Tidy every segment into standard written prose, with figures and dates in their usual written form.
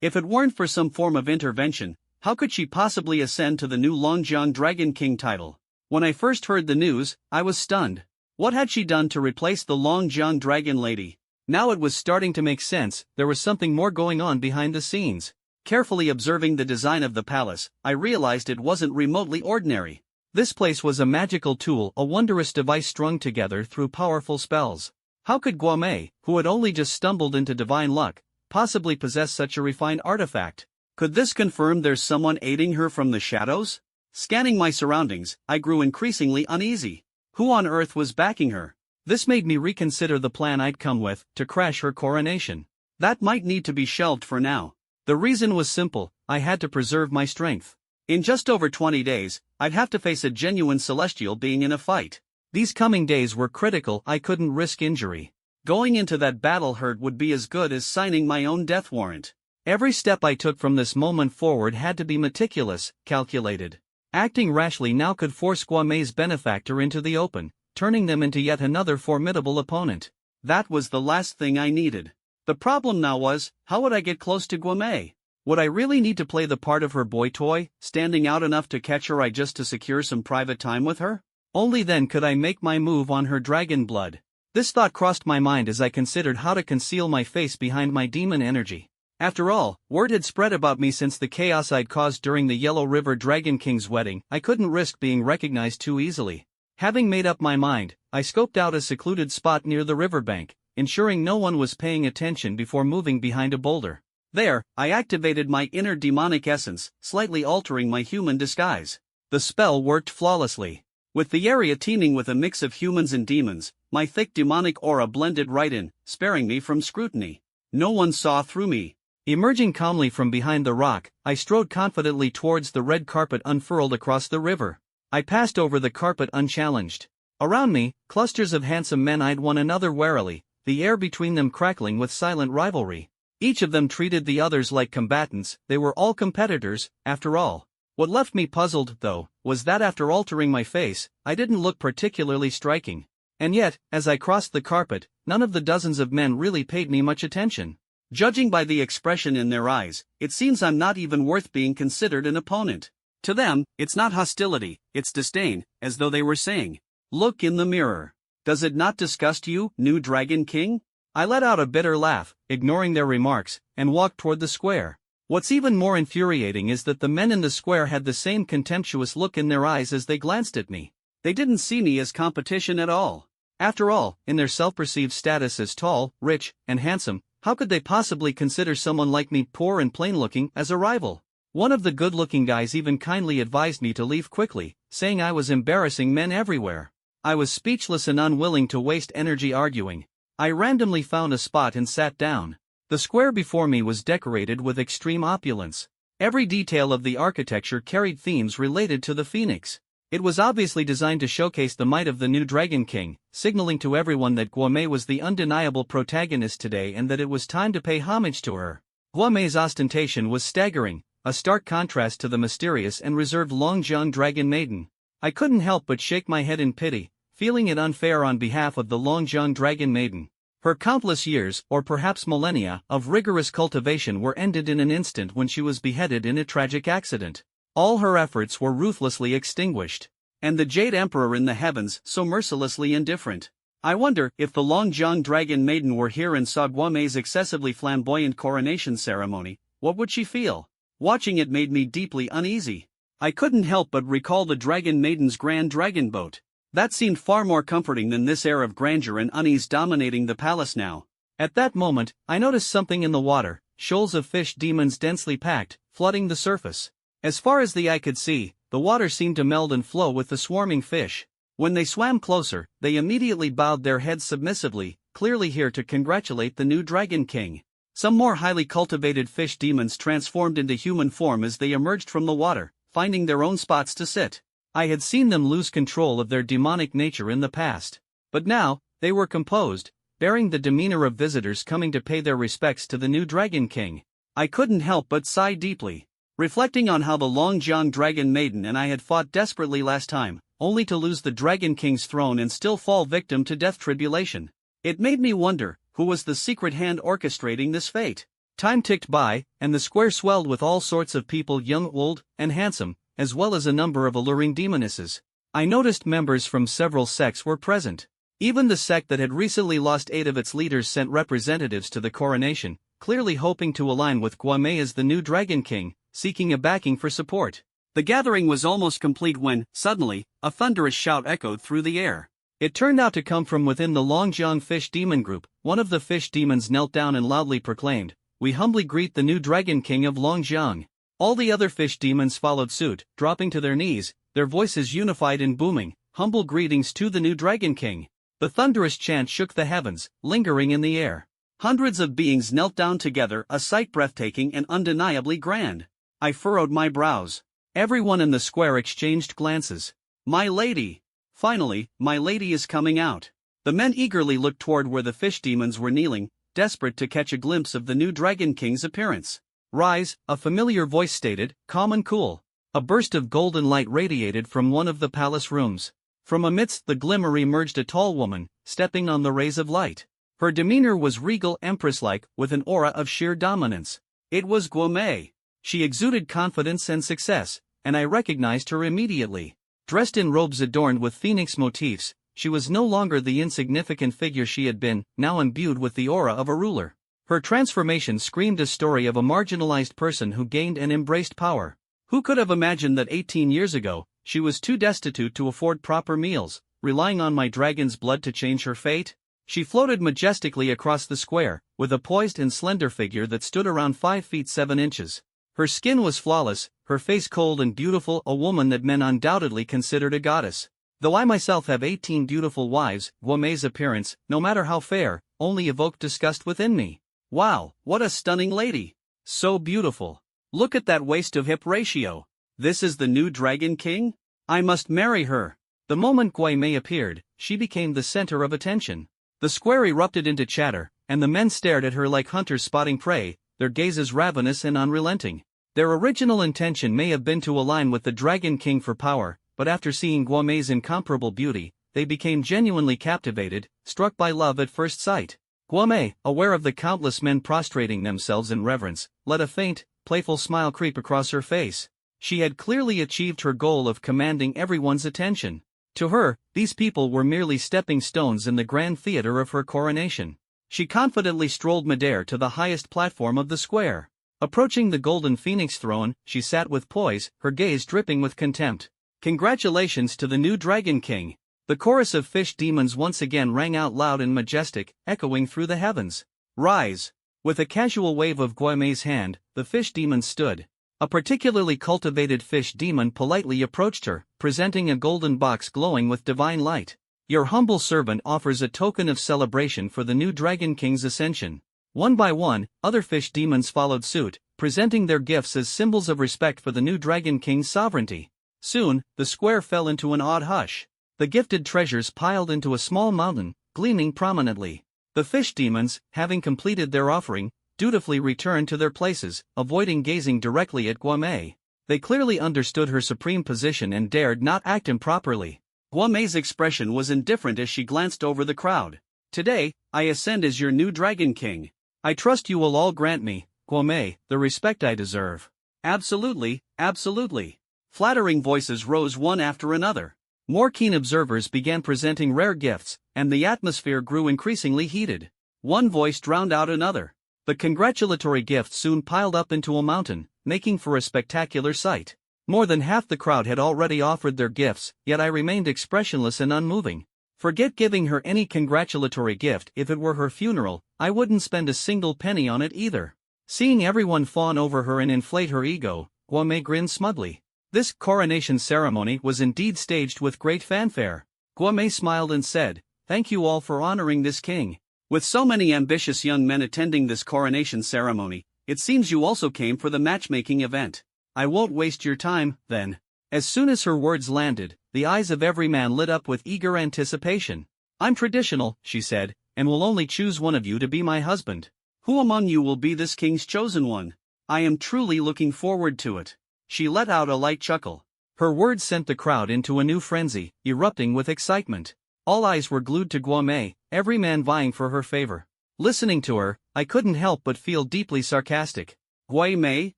If it weren't for some form of intervention, how could she possibly ascend to the new Longjiang Dragon King title? When I first heard the news, I was stunned. What had she done to replace the Longjiang Dragon Lady? Now it was starting to make sense. There was something more going on behind the scenes. Carefully observing the design of the palace, I realized it wasn't remotely ordinary. This place was a magical tool, a wondrous device strung together through powerful spells. How could Guamei, who had only just stumbled into divine luck, possibly possess such a refined artifact? Could this confirm there's someone aiding her from the shadows? Scanning my surroundings, I grew increasingly uneasy. Who on earth was backing her? This made me reconsider the plan I'd come with, to crash her coronation. That might need to be shelved for now. The reason was simple: I had to preserve my strength. In just over 20 days, I'd have to face a genuine celestial being in a fight. These coming days were critical. I couldn't risk injury. Going into that battle hurt would be as good as signing my own death warrant. Every step I took from this moment forward had to be meticulous, calculated. Acting rashly now could force Guamei's benefactor into the open, turning them into yet another formidable opponent. That was the last thing I needed. The problem now was, how would I get close to Guamei? Would I really need to play the part of her boy toy, standing out enough to catch her eye just to secure some private time with her? Only then could I make my move on her dragon blood. This thought crossed my mind as I considered how to conceal my face behind my demon energy. After all, word had spread about me since the chaos I'd caused during the Yellow River Dragon King's wedding. I couldn't risk being recognized too easily. Having made up my mind, I scoped out a secluded spot near the riverbank, ensuring no one was paying attention before moving behind a boulder. There, I activated my inner demonic essence, slightly altering my human disguise. The spell worked flawlessly. With the area teeming with a mix of humans and demons, my thick demonic aura blended right in, sparing me from scrutiny. No one saw through me. Emerging calmly from behind the rock, I strode confidently towards the red carpet unfurled across the river. I passed over the carpet unchallenged. Around me, clusters of handsome men eyed one another warily, the air between them crackling with silent rivalry. Each of them treated the others like combatants. They were all competitors, after all. What left me puzzled, though, was that after altering my face, I didn't look particularly striking. And yet, as I crossed the carpet, none of the dozens of men really paid me much attention. Judging by the expression in their eyes, it seems I'm not even worth being considered an opponent. To them, it's not hostility, it's disdain, as though they were saying, "Look in the mirror. Does it not disgust you, new Dragon King?" I let out a bitter laugh, ignoring their remarks, and walked toward the square. What's even more infuriating is that the men in the square had the same contemptuous look in their eyes as they glanced at me. They didn't see me as competition at all. After all, in their self-perceived status as tall, rich, and handsome, how could they possibly consider someone like me poor and plain-looking as a rival? One of the good-looking guys even kindly advised me to leave quickly, saying I was embarrassing men everywhere. I was speechless and unwilling to waste energy arguing. I randomly found a spot and sat down. The square before me was decorated with extreme opulence. Every detail of the architecture carried themes related to the Phoenix. It was obviously designed to showcase the might of the new Dragon King, signaling to everyone that Guamei was the undeniable protagonist today and that it was time to pay homage to her. Guamei's ostentation was staggering, a stark contrast to the mysterious and reserved Longjiang Dragon Maiden. I couldn't help but shake my head in pity, feeling it unfair on behalf of the Longjiang Dragon Maiden. Her countless years, or perhaps millennia, of rigorous cultivation were ended in an instant when she was beheaded in a tragic accident. All her efforts were ruthlessly extinguished. And the Jade Emperor in the heavens so mercilessly indifferent. I wonder, if the Longjiang Dragon Maiden were here and saw Guamei's excessively flamboyant coronation ceremony, what would she feel? Watching it made me deeply uneasy. I couldn't help but recall the Dragon Maiden's grand dragon boat. That seemed far more comforting than this air of grandeur and unease dominating the palace now. At that moment, I noticed something in the water, shoals of fish demons densely packed, flooding the surface. As far as the eye could see, the water seemed to meld and flow with the swarming fish. When they swam closer, they immediately bowed their heads submissively, clearly here to congratulate the new Dragon King. Some more highly cultivated fish demons transformed into human form as they emerged from the water, finding their own spots to sit. I had seen them lose control of their demonic nature in the past. But now, they were composed, bearing the demeanor of visitors coming to pay their respects to the new Dragon King. I couldn't help but sigh deeply, reflecting on how the Longjiang Dragon Maiden and I had fought desperately last time, only to lose the Dragon King's throne and still fall victim to death tribulation. It made me wonder, who was the secret hand orchestrating this fate? Time ticked by, and the square swelled with all sorts of people, young, old, and handsome, as well as a number of alluring demonesses. I noticed members from several sects were present. Even the sect that had recently lost 8 of its leaders sent representatives to the coronation, clearly hoping to align with Guamei as the new Dragon King, seeking a backing for support. The gathering was almost complete when, suddenly, a thunderous shout echoed through the air. It turned out to come from within the Longjiang fish demon group. One of the fish demons knelt down and loudly proclaimed, "We humbly greet the new Dragon King of Longjiang." All the other fish demons followed suit, dropping to their knees, their voices unified in booming, humble greetings to the new Dragon King. The thunderous chant shook the heavens, lingering in the air. Hundreds of beings knelt down together, a sight breathtaking and undeniably grand. I furrowed my brows. Everyone in the square exchanged glances. "My lady! Finally, my lady is coming out." The men eagerly looked toward where the fish demons were kneeling, desperate to catch a glimpse of the new Dragon King's appearance. "Rise," a familiar voice stated, calm and cool. A burst of golden light radiated from one of the palace rooms. From amidst the glimmer emerged a tall woman, stepping on the rays of light. Her demeanor was regal, empress-like, with an aura of sheer dominance. It was Guamei. She exuded confidence and success, and I recognized her immediately. Dressed in robes adorned with phoenix motifs, she was no longer the insignificant figure she had been, now imbued with the aura of a ruler. Her transformation screamed a story of a marginalized person who gained and embraced power. Who could have imagined that 18 years ago, she was too destitute to afford proper meals, relying on my dragon's blood to change her fate? She floated majestically across the square, with a poised and slender figure that stood around 5 feet 7 inches. Her skin was flawless, her face cold and beautiful, a woman that men undoubtedly considered a goddess. Though I myself have 18 beautiful wives, Guamei's appearance, no matter how fair, only evoked disgust within me. Wow, what a stunning lady! So beautiful. Look at that waist-to-hip ratio. This is the new Dragon King? I must marry her. The moment Guamei appeared, she became the center of attention. The square erupted into chatter, and the men stared at her like hunters spotting prey, their gazes ravenous and unrelenting. Their original intention may have been to align with the Dragon King for power, but after seeing Guamei's incomparable beauty, they became genuinely captivated, struck by love at first sight. Guamei, aware of the countless men prostrating themselves in reverence, let a faint, playful smile creep across her face. She had clearly achieved her goal of commanding everyone's attention. To her, these people were merely stepping stones in the grand theater of her coronation. She confidently strolled midair to the highest platform of the square. Approaching the golden phoenix throne, she sat with poise, her gaze dripping with contempt. "Congratulations to the new Dragon King." The chorus of fish demons once again rang out loud and majestic, echoing through the heavens. "Rise." With a casual wave of Guamei's hand, the fish demon stood. A particularly cultivated fish demon politely approached her, presenting a golden box glowing with divine light. "Your humble servant offers a token of celebration for the new Dragon King's ascension." One by one, other fish demons followed suit, presenting their gifts as symbols of respect for the new Dragon King's sovereignty. Soon, the square fell into an awed hush. The gifted treasures piled into a small mountain, gleaming prominently. The fish demons, having completed their offering, dutifully returned to their places, avoiding gazing directly at Guamei. They clearly understood her supreme position and dared not act improperly. Guamei's expression was indifferent as she glanced over the crowd. "Today, I ascend as your new Dragon King. I trust you will all grant me, Guamei, the respect I deserve." "Absolutely, absolutely." Flattering voices rose one after another. More keen observers began presenting rare gifts, and the atmosphere grew increasingly heated. One voice drowned out another. The congratulatory gifts soon piled up into a mountain, making for a spectacular sight. More than half the crowd had already offered their gifts, yet I remained expressionless and unmoving. Forget giving her any congratulatory gift. If it were her funeral, I wouldn't spend a single penny on it either. Seeing everyone fawn over her and inflate her ego, Guamei grinned smugly. This coronation ceremony was indeed staged with great fanfare. Guamei smiled and said, "Thank you all for honoring this king. With so many ambitious young men attending this coronation ceremony, it seems you also came for the matchmaking event. I won't waste your time, then." As soon as her words landed, the eyes of every man lit up with eager anticipation. "I'm traditional," she said, "and will only choose one of you to be my husband. Who among you will be this king's chosen one? I am truly looking forward to it." She let out a light chuckle. Her words sent the crowd into a new frenzy, erupting with excitement. All eyes were glued to Guamei, every man vying for her favor. Listening to her, I couldn't help but feel deeply sarcastic. Gui Mei,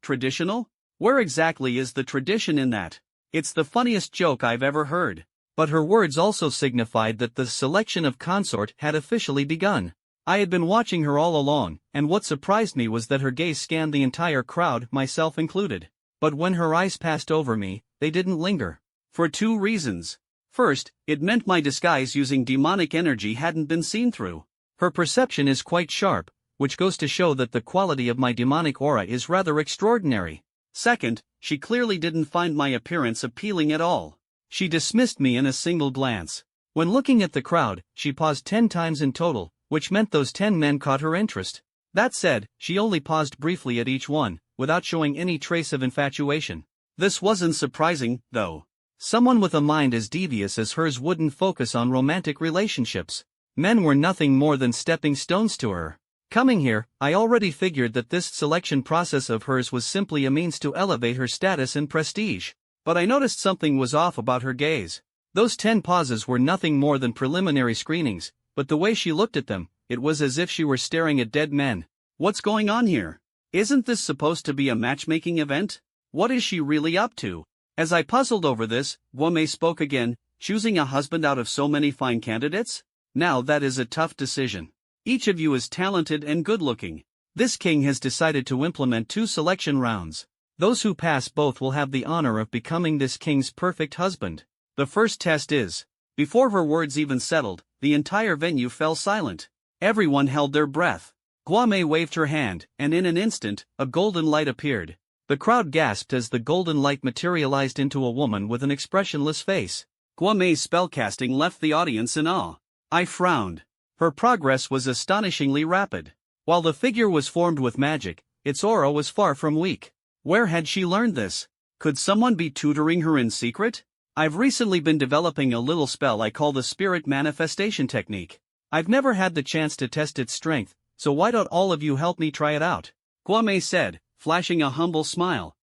traditional? Where exactly is the tradition in that? It's the funniest joke I've ever heard. But her words also signified that the selection of consort had officially begun. I had been watching her all along, and what surprised me was that her gaze scanned the entire crowd, myself included. But when her eyes passed over me, they didn't linger. For two reasons. First, it meant my disguise using demonic energy hadn't been seen through. Her perception is quite sharp, which goes to show that the quality of my demonic aura is rather extraordinary. Second, she clearly didn't find my appearance appealing at all. She dismissed me in a single glance. When looking at the crowd, she paused 10 times in total, which meant those 10 men caught her interest. That said, she only paused briefly at each one, without showing any trace of infatuation. This wasn't surprising, though. Someone with a mind as devious as hers wouldn't focus on romantic relationships. Men were nothing more than stepping stones to her. Coming here, I already figured that this selection process of hers was simply a means to elevate her status and prestige. But I noticed something was off about her gaze. Those 10 pauses were nothing more than preliminary screenings, but the way she looked at them, it was as if she were staring at dead men. What's going on here? Isn't this supposed to be a matchmaking event? What is she really up to? As I puzzled over this, Gui Mei spoke again, choosing a husband out of so many fine candidates? Now that is a tough decision. Each of you is talented and good-looking. This king has decided to implement 2 selection rounds. Those who pass both will have the honor of becoming this king's perfect husband. The first test is. Before her words even settled, the entire venue fell silent. Everyone held their breath. Gui Mei waved her hand, and in an instant, a golden light appeared. The crowd gasped as the golden light materialized into a woman with an expressionless face. Gui Mei's spellcasting left the audience in awe. I frowned. Her progress was astonishingly rapid. While the figure was formed with magic, its aura was far from weak. Where had she learned this? Could someone be tutoring her in secret? I've recently been developing a little spell I call the spirit manifestation technique. I've never had the chance to test its strength, so why don't all of you help me try it out? Gui Mei said, flashing a humble smile.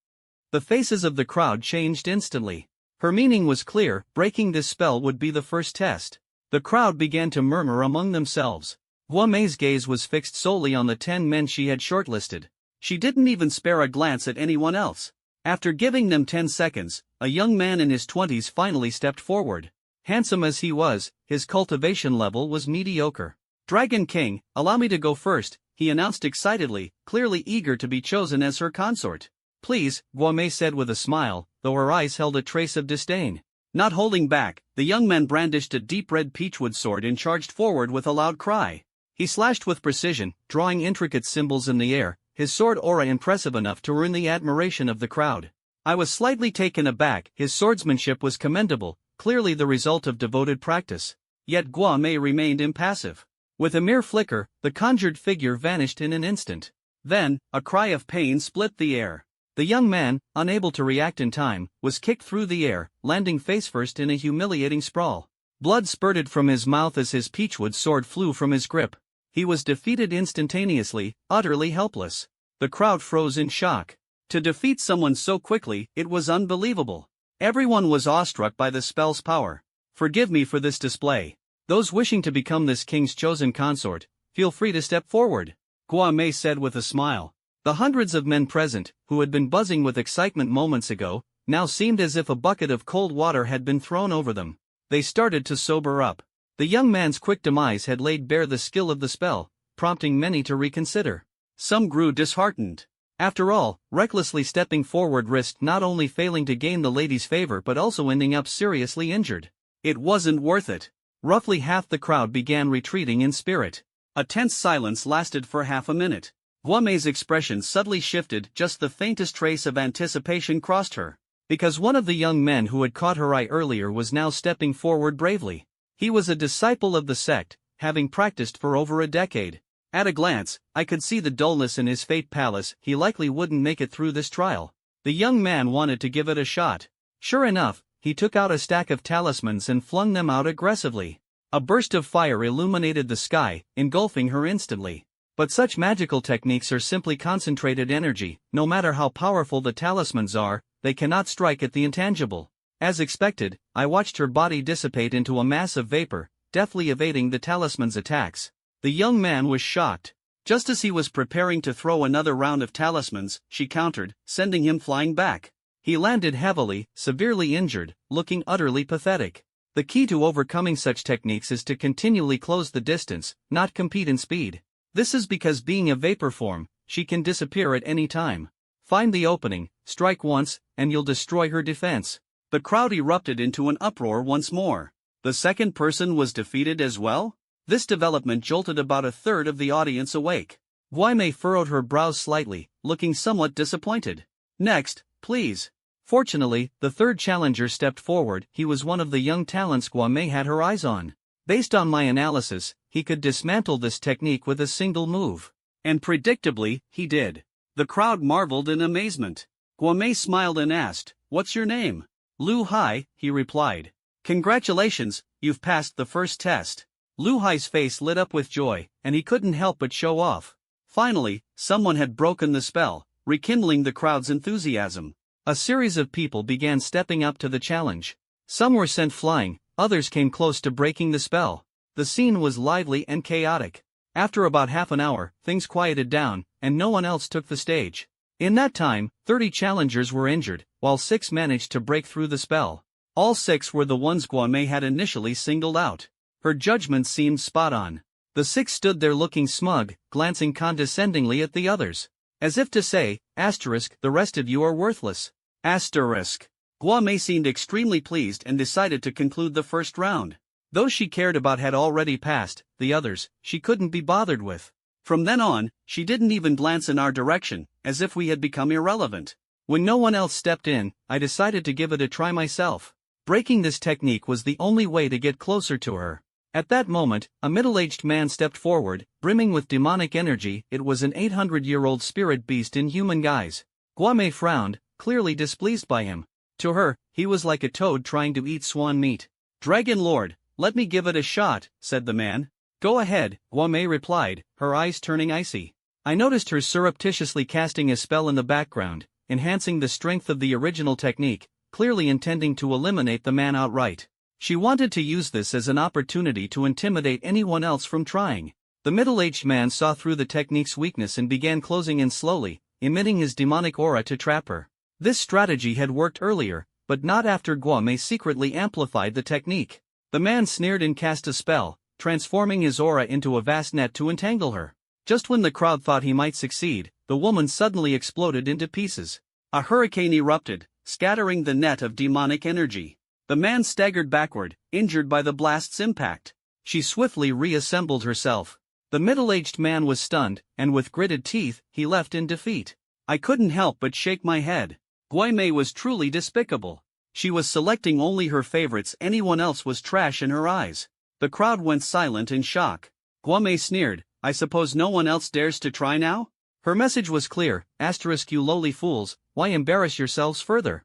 The faces of the crowd changed instantly. Her meaning was clear, breaking this spell would be the first test. The crowd began to murmur among themselves. Gui Mei's gaze was fixed solely on the 10 men she had shortlisted. She didn't even spare a glance at anyone else. After giving them 10 seconds, a young man in his 20s finally stepped forward. Handsome as he was, his cultivation level was mediocre. Dragon King, allow me to go first, he announced excitedly, clearly eager to be chosen as her consort. Please, Gui Mei said with a smile, though her eyes held a trace of disdain. Not holding back, the young man brandished a deep red peachwood sword and charged forward with a loud cry. He slashed with precision, drawing intricate symbols in the air, his sword aura impressive enough to earn the admiration of the crowd. I was slightly taken aback. His swordsmanship was commendable, clearly the result of devoted practice. Yet Gui Mei remained impassive. With a mere flicker, the conjured figure vanished in an instant. Then, a cry of pain split the air. The young man, unable to react in time, was kicked through the air, landing face-first in a humiliating sprawl. Blood spurted from his mouth as his peachwood sword flew from his grip. He was defeated instantaneously, utterly helpless. The crowd froze in shock. To defeat someone so quickly, it was unbelievable. Everyone was awestruck by the spell's power. Forgive me for this display. Those wishing to become this king's chosen consort, feel free to step forward, Gui Mei said with a smile. The hundreds of men present, who had been buzzing with excitement moments ago, now seemed as if a bucket of cold water had been thrown over them. They started to sober up. The young man's quick demise had laid bare the skill of the spell, prompting many to reconsider. Some grew disheartened. After all, recklessly stepping forward risked not only failing to gain the lady's favor but also ending up seriously injured. It wasn't worth it. Roughly half the crowd began retreating in spirit. A tense silence lasted for half a minute. Gui Mei's expression subtly shifted, just the faintest trace of anticipation crossed her. Because one of the young men who had caught her eye earlier was now stepping forward bravely. He was a disciple of the sect, having practiced for over a decade. At a glance, I could see the dullness in his fate palace. He likely wouldn't make it through this trial. The young man wanted to give it a shot. Sure enough, he took out a stack of talismans and flung them out aggressively. A burst of fire illuminated the sky, engulfing her instantly. But such magical techniques are simply concentrated energy. No matter how powerful the talismans are, they cannot strike at the intangible. As expected, I watched her body dissipate into a mass of vapor, deftly evading the talisman's attacks. The young man was shocked. Just as he was preparing to throw another round of talismans, she countered, sending him flying back. He landed heavily, severely injured, looking utterly pathetic. The key to overcoming such techniques is to continually close the distance, not compete in speed. This is because being a vapor form, she can disappear at any time. Find the opening, strike once, and you'll destroy her defense. The crowd erupted into an uproar once more. The second person was defeated as well? This development jolted about a third of the audience awake. Guimei furrowed her brows slightly, looking somewhat disappointed. Next, please. Fortunately, the third challenger stepped forward. He was one of the young talents Guimei had her eyes on. Based on my analysis, he could dismantle this technique with a single move. And predictably, he did. The crowd marveled in amazement. Guimei smiled and asked, "What's your name?" "Lu Hai," he replied. "Congratulations, you've passed the first test." Lu Hai's face lit up with joy, and he couldn't help but show off. Finally, someone had broken the spell, rekindling the crowd's enthusiasm. A series of people began stepping up to the challenge. Some were sent flying, others came close to breaking the spell. The scene was lively and chaotic. After about half an hour, things quieted down, and no one else took the stage. In that time, 30 challengers were injured, while 6 managed to break through the spell. All 6 were the ones Guimei had initially singled out. Her judgment seemed spot on. The 6 stood there looking smug, glancing condescendingly at the others. As if to say, the rest of you are worthless. Guimei seemed extremely pleased and decided to conclude the first round. Those she cared about had already passed, the others, she couldn't be bothered with. From then on, she didn't even glance in our direction, as if we had become irrelevant. When no one else stepped in, I decided to give it a try myself. Breaking this technique was the only way to get closer to her. At that moment, a middle-aged man stepped forward, brimming with demonic energy. It was an 800-year-old spirit beast in human guise. Guimei frowned, clearly displeased by him. To her, he was like a toad trying to eat swan meat. "Dragon Lord, let me give it a shot," said the man. "Go ahead," Guimei replied, her eyes turning icy. I noticed her surreptitiously casting a spell in the background, enhancing the strength of the original technique, clearly intending to eliminate the man outright. She wanted to use this as an opportunity to intimidate anyone else from trying. The middle-aged man saw through the technique's weakness and began closing in slowly, emitting his demonic aura to trap her. This strategy had worked earlier, but not after Guimei secretly amplified the technique. The man sneered and cast a spell, transforming his aura into a vast net to entangle her. Just when the crowd thought he might succeed, the woman suddenly exploded into pieces. A hurricane erupted, scattering the net of demonic energy. The man staggered backward, injured by the blast's impact. She swiftly reassembled herself. The middle-aged man was stunned, and with gritted teeth, he left in defeat. I couldn't help but shake my head. Guimei was truly despicable. She was selecting only her favorites. Anyone else was trash in her eyes. The crowd went silent in shock. Guimei sneered, "I suppose no one else dares to try now?" Her message was clear, "You lowly fools, why embarrass yourselves further?"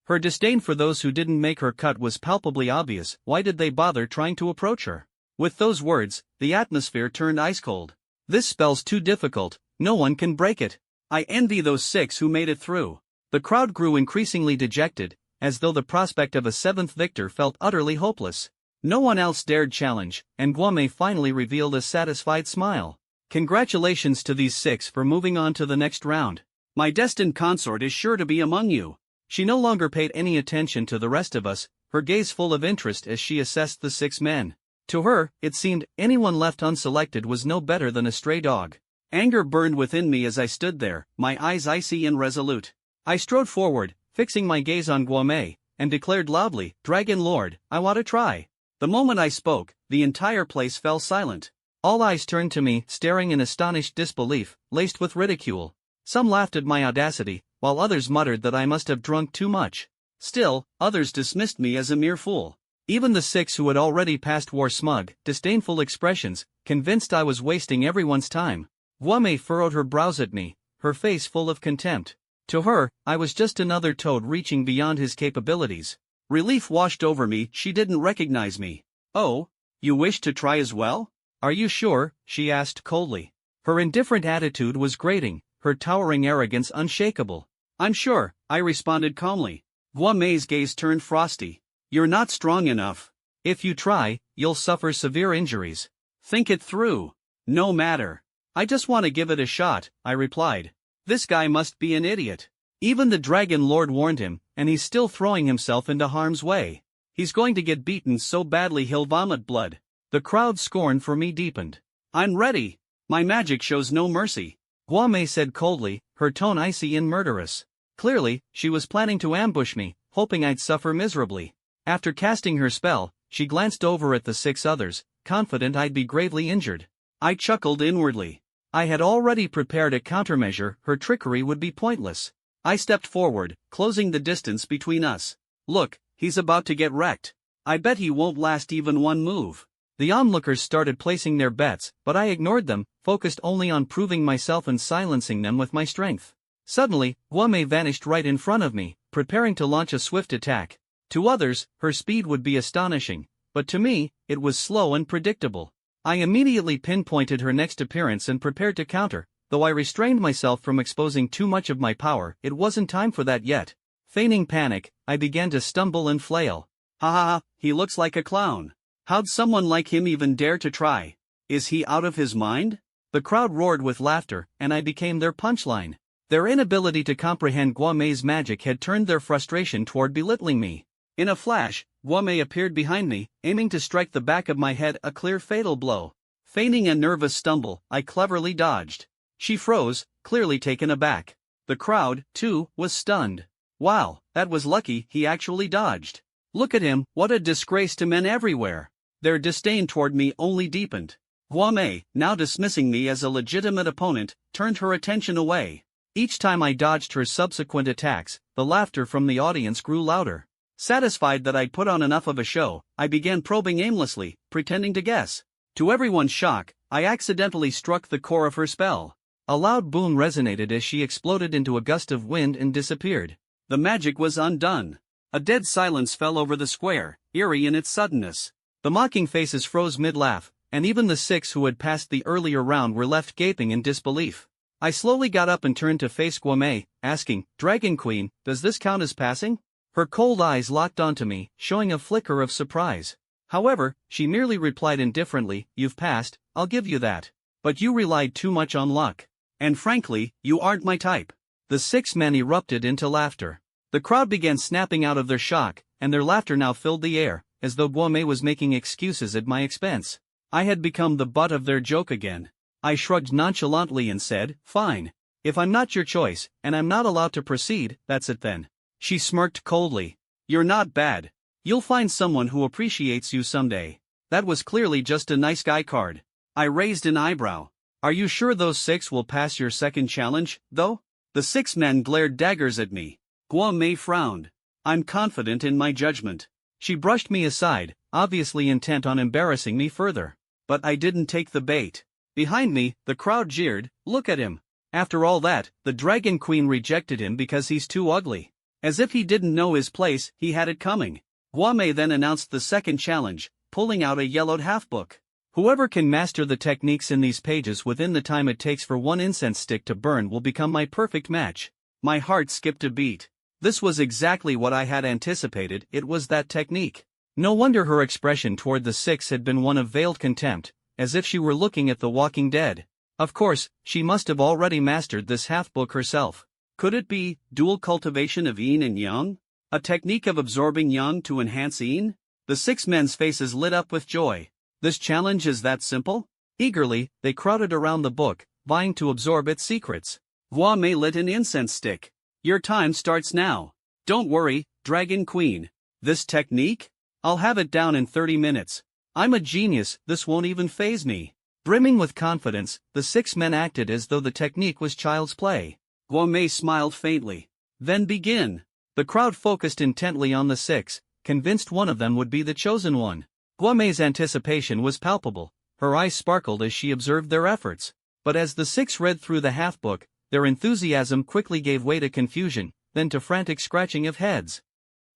Her disdain for those who didn't make her cut was palpably obvious. Why did they bother trying to approach her? With those words, the atmosphere turned ice cold. "This spell's too difficult, no one can break it. I envy those 6 who made it through." The crowd grew increasingly dejected, as though the prospect of a 7th victor felt utterly hopeless. No one else dared challenge, and Guimei finally revealed a satisfied smile. "Congratulations to these 6 for moving on to the next round. My destined consort is sure to be among you." She no longer paid any attention to the rest of us, her gaze full of interest as she assessed the 6 men. To her, it seemed, anyone left unselected was no better than a stray dog. Anger burned within me as I stood there, my eyes icy and resolute. I strode forward, fixing my gaze on Guimei, and declared loudly, "Dragon Lord, I want to try." The moment I spoke, the entire place fell silent. All eyes turned to me, staring in astonished disbelief, laced with ridicule. Some laughed at my audacity, while others muttered that I must have drunk too much. Still, others dismissed me as a mere fool. Even the 6 who had already passed wore smug, disdainful expressions, convinced I was wasting everyone's time. Guimei furrowed her brows at me, her face full of contempt. To her, I was just another toad reaching beyond his capabilities. Relief washed over me. She didn't recognize me. "Oh, you wish to try as well? Are you sure?" she asked coldly. Her indifferent attitude was grating, her towering arrogance unshakable. "I'm sure," I responded calmly. Guimei's gaze turned frosty. "You're not strong enough. If you try, you'll suffer severe injuries." Think it through. No matter. I just want to give it a shot, I replied. This guy must be an idiot. Even the Dragon Lord warned him, and he's still throwing himself into harm's way. He's going to get beaten so badly he'll vomit blood. The crowd's scorn for me deepened. I'm ready. My magic shows no mercy, Guame said coldly, her tone icy and murderous. Clearly, she was planning to ambush me, hoping I'd suffer miserably. After casting her spell, she glanced over at the 6 others, confident I'd be gravely injured. I chuckled inwardly. I had already prepared a countermeasure, her trickery would be pointless. I stepped forward, closing the distance between us. Look, he's about to get wrecked. I bet he won't last even one move. The onlookers started placing their bets, but I ignored them, focused only on proving myself and silencing them with my strength. Suddenly, Guame vanished right in front of me, preparing to launch a swift attack. To others, her speed would be astonishing, but to me, it was slow and predictable. I immediately pinpointed her next appearance and prepared to counter. Though I restrained myself from exposing too much of my power, it wasn't time for that yet. Feigning panic, I began to stumble and flail. Ha ha ha, he looks like a clown. How'd someone like him even dare to try? Is he out of his mind? The crowd roared with laughter, and I became their punchline. Their inability to comprehend Guame's magic had turned their frustration toward belittling me. In a flash, Guame appeared behind me, aiming to strike the back of my head, a clear fatal blow. Feigning a nervous stumble, I cleverly dodged. She froze, clearly taken aback. The crowd, too, was stunned. Wow, that was lucky he actually dodged. Look at him, what a disgrace to men everywhere. Their disdain toward me only deepened. Guame, now dismissing me as a legitimate opponent, turned her attention away. Each time I dodged her subsequent attacks, the laughter from the audience grew louder. Satisfied that I'd put on enough of a show, I began probing aimlessly, pretending to guess. To everyone's shock, I accidentally struck the core of her spell. A loud boom resonated as she exploded into a gust of wind and disappeared. The magic was undone. A dead silence fell over the square, eerie in its suddenness. The mocking faces froze mid-laugh, and even the 6 who had passed the earlier round were left gaping in disbelief. I slowly got up and turned to face Guame, asking, "Dragon Queen, does this count as passing?" Her cold eyes locked onto me, showing a flicker of surprise. However, she merely replied indifferently, "You've passed, I'll give you that. But you relied too much on luck. And frankly, you aren't my type." The 6 men erupted into laughter. The crowd began snapping out of their shock, and their laughter now filled the air, as though Guame was making excuses at my expense. I had become the butt of their joke again. I shrugged nonchalantly and said, "Fine. If I'm not your choice, and I'm not allowed to proceed, that's it then." She smirked coldly. "You're not bad. You'll find someone who appreciates you someday." That was clearly just a nice guy card. I raised an eyebrow. "Are you sure those 6 will pass your second challenge, though?" The 6 men glared daggers at me. Guame frowned. "I'm confident in my judgment." She brushed me aside, obviously intent on embarrassing me further. But I didn't take the bait. Behind me, the crowd jeered, "Look at him. After all that, the Dragon Queen rejected him because he's too ugly." As if he didn't know his place, he had it coming. Guame then announced the second challenge, pulling out a yellowed half-book. "Whoever can master the techniques in these pages within the time it takes for one incense stick to burn will become my perfect match." My heart skipped a beat. This was exactly what I had anticipated, it was that technique. No wonder her expression toward the 6 had been one of veiled contempt, as if she were looking at the walking dead. Of course, she must have already mastered this half-book herself. Could it be dual cultivation of yin and yang? A technique of absorbing yang to enhance yin? The 6 men's faces lit up with joy. This challenge is that simple? Eagerly, they crowded around the book, vying to absorb its secrets. Guame lit an incense stick. "Your time starts now. Don't worry, Dragon Queen. This technique? I'll have it down in 30 minutes. I'm a genius, this won't even faze me." Brimming with confidence, the 6 men acted as though the technique was child's play. Guame smiled faintly. "Then begin." The crowd focused intently on the 6, convinced one of them would be the chosen one. Guame's anticipation was palpable. Her eyes sparkled as she observed their efforts. But as the 6 read through the half-book, their enthusiasm quickly gave way to confusion, then to frantic scratching of heads.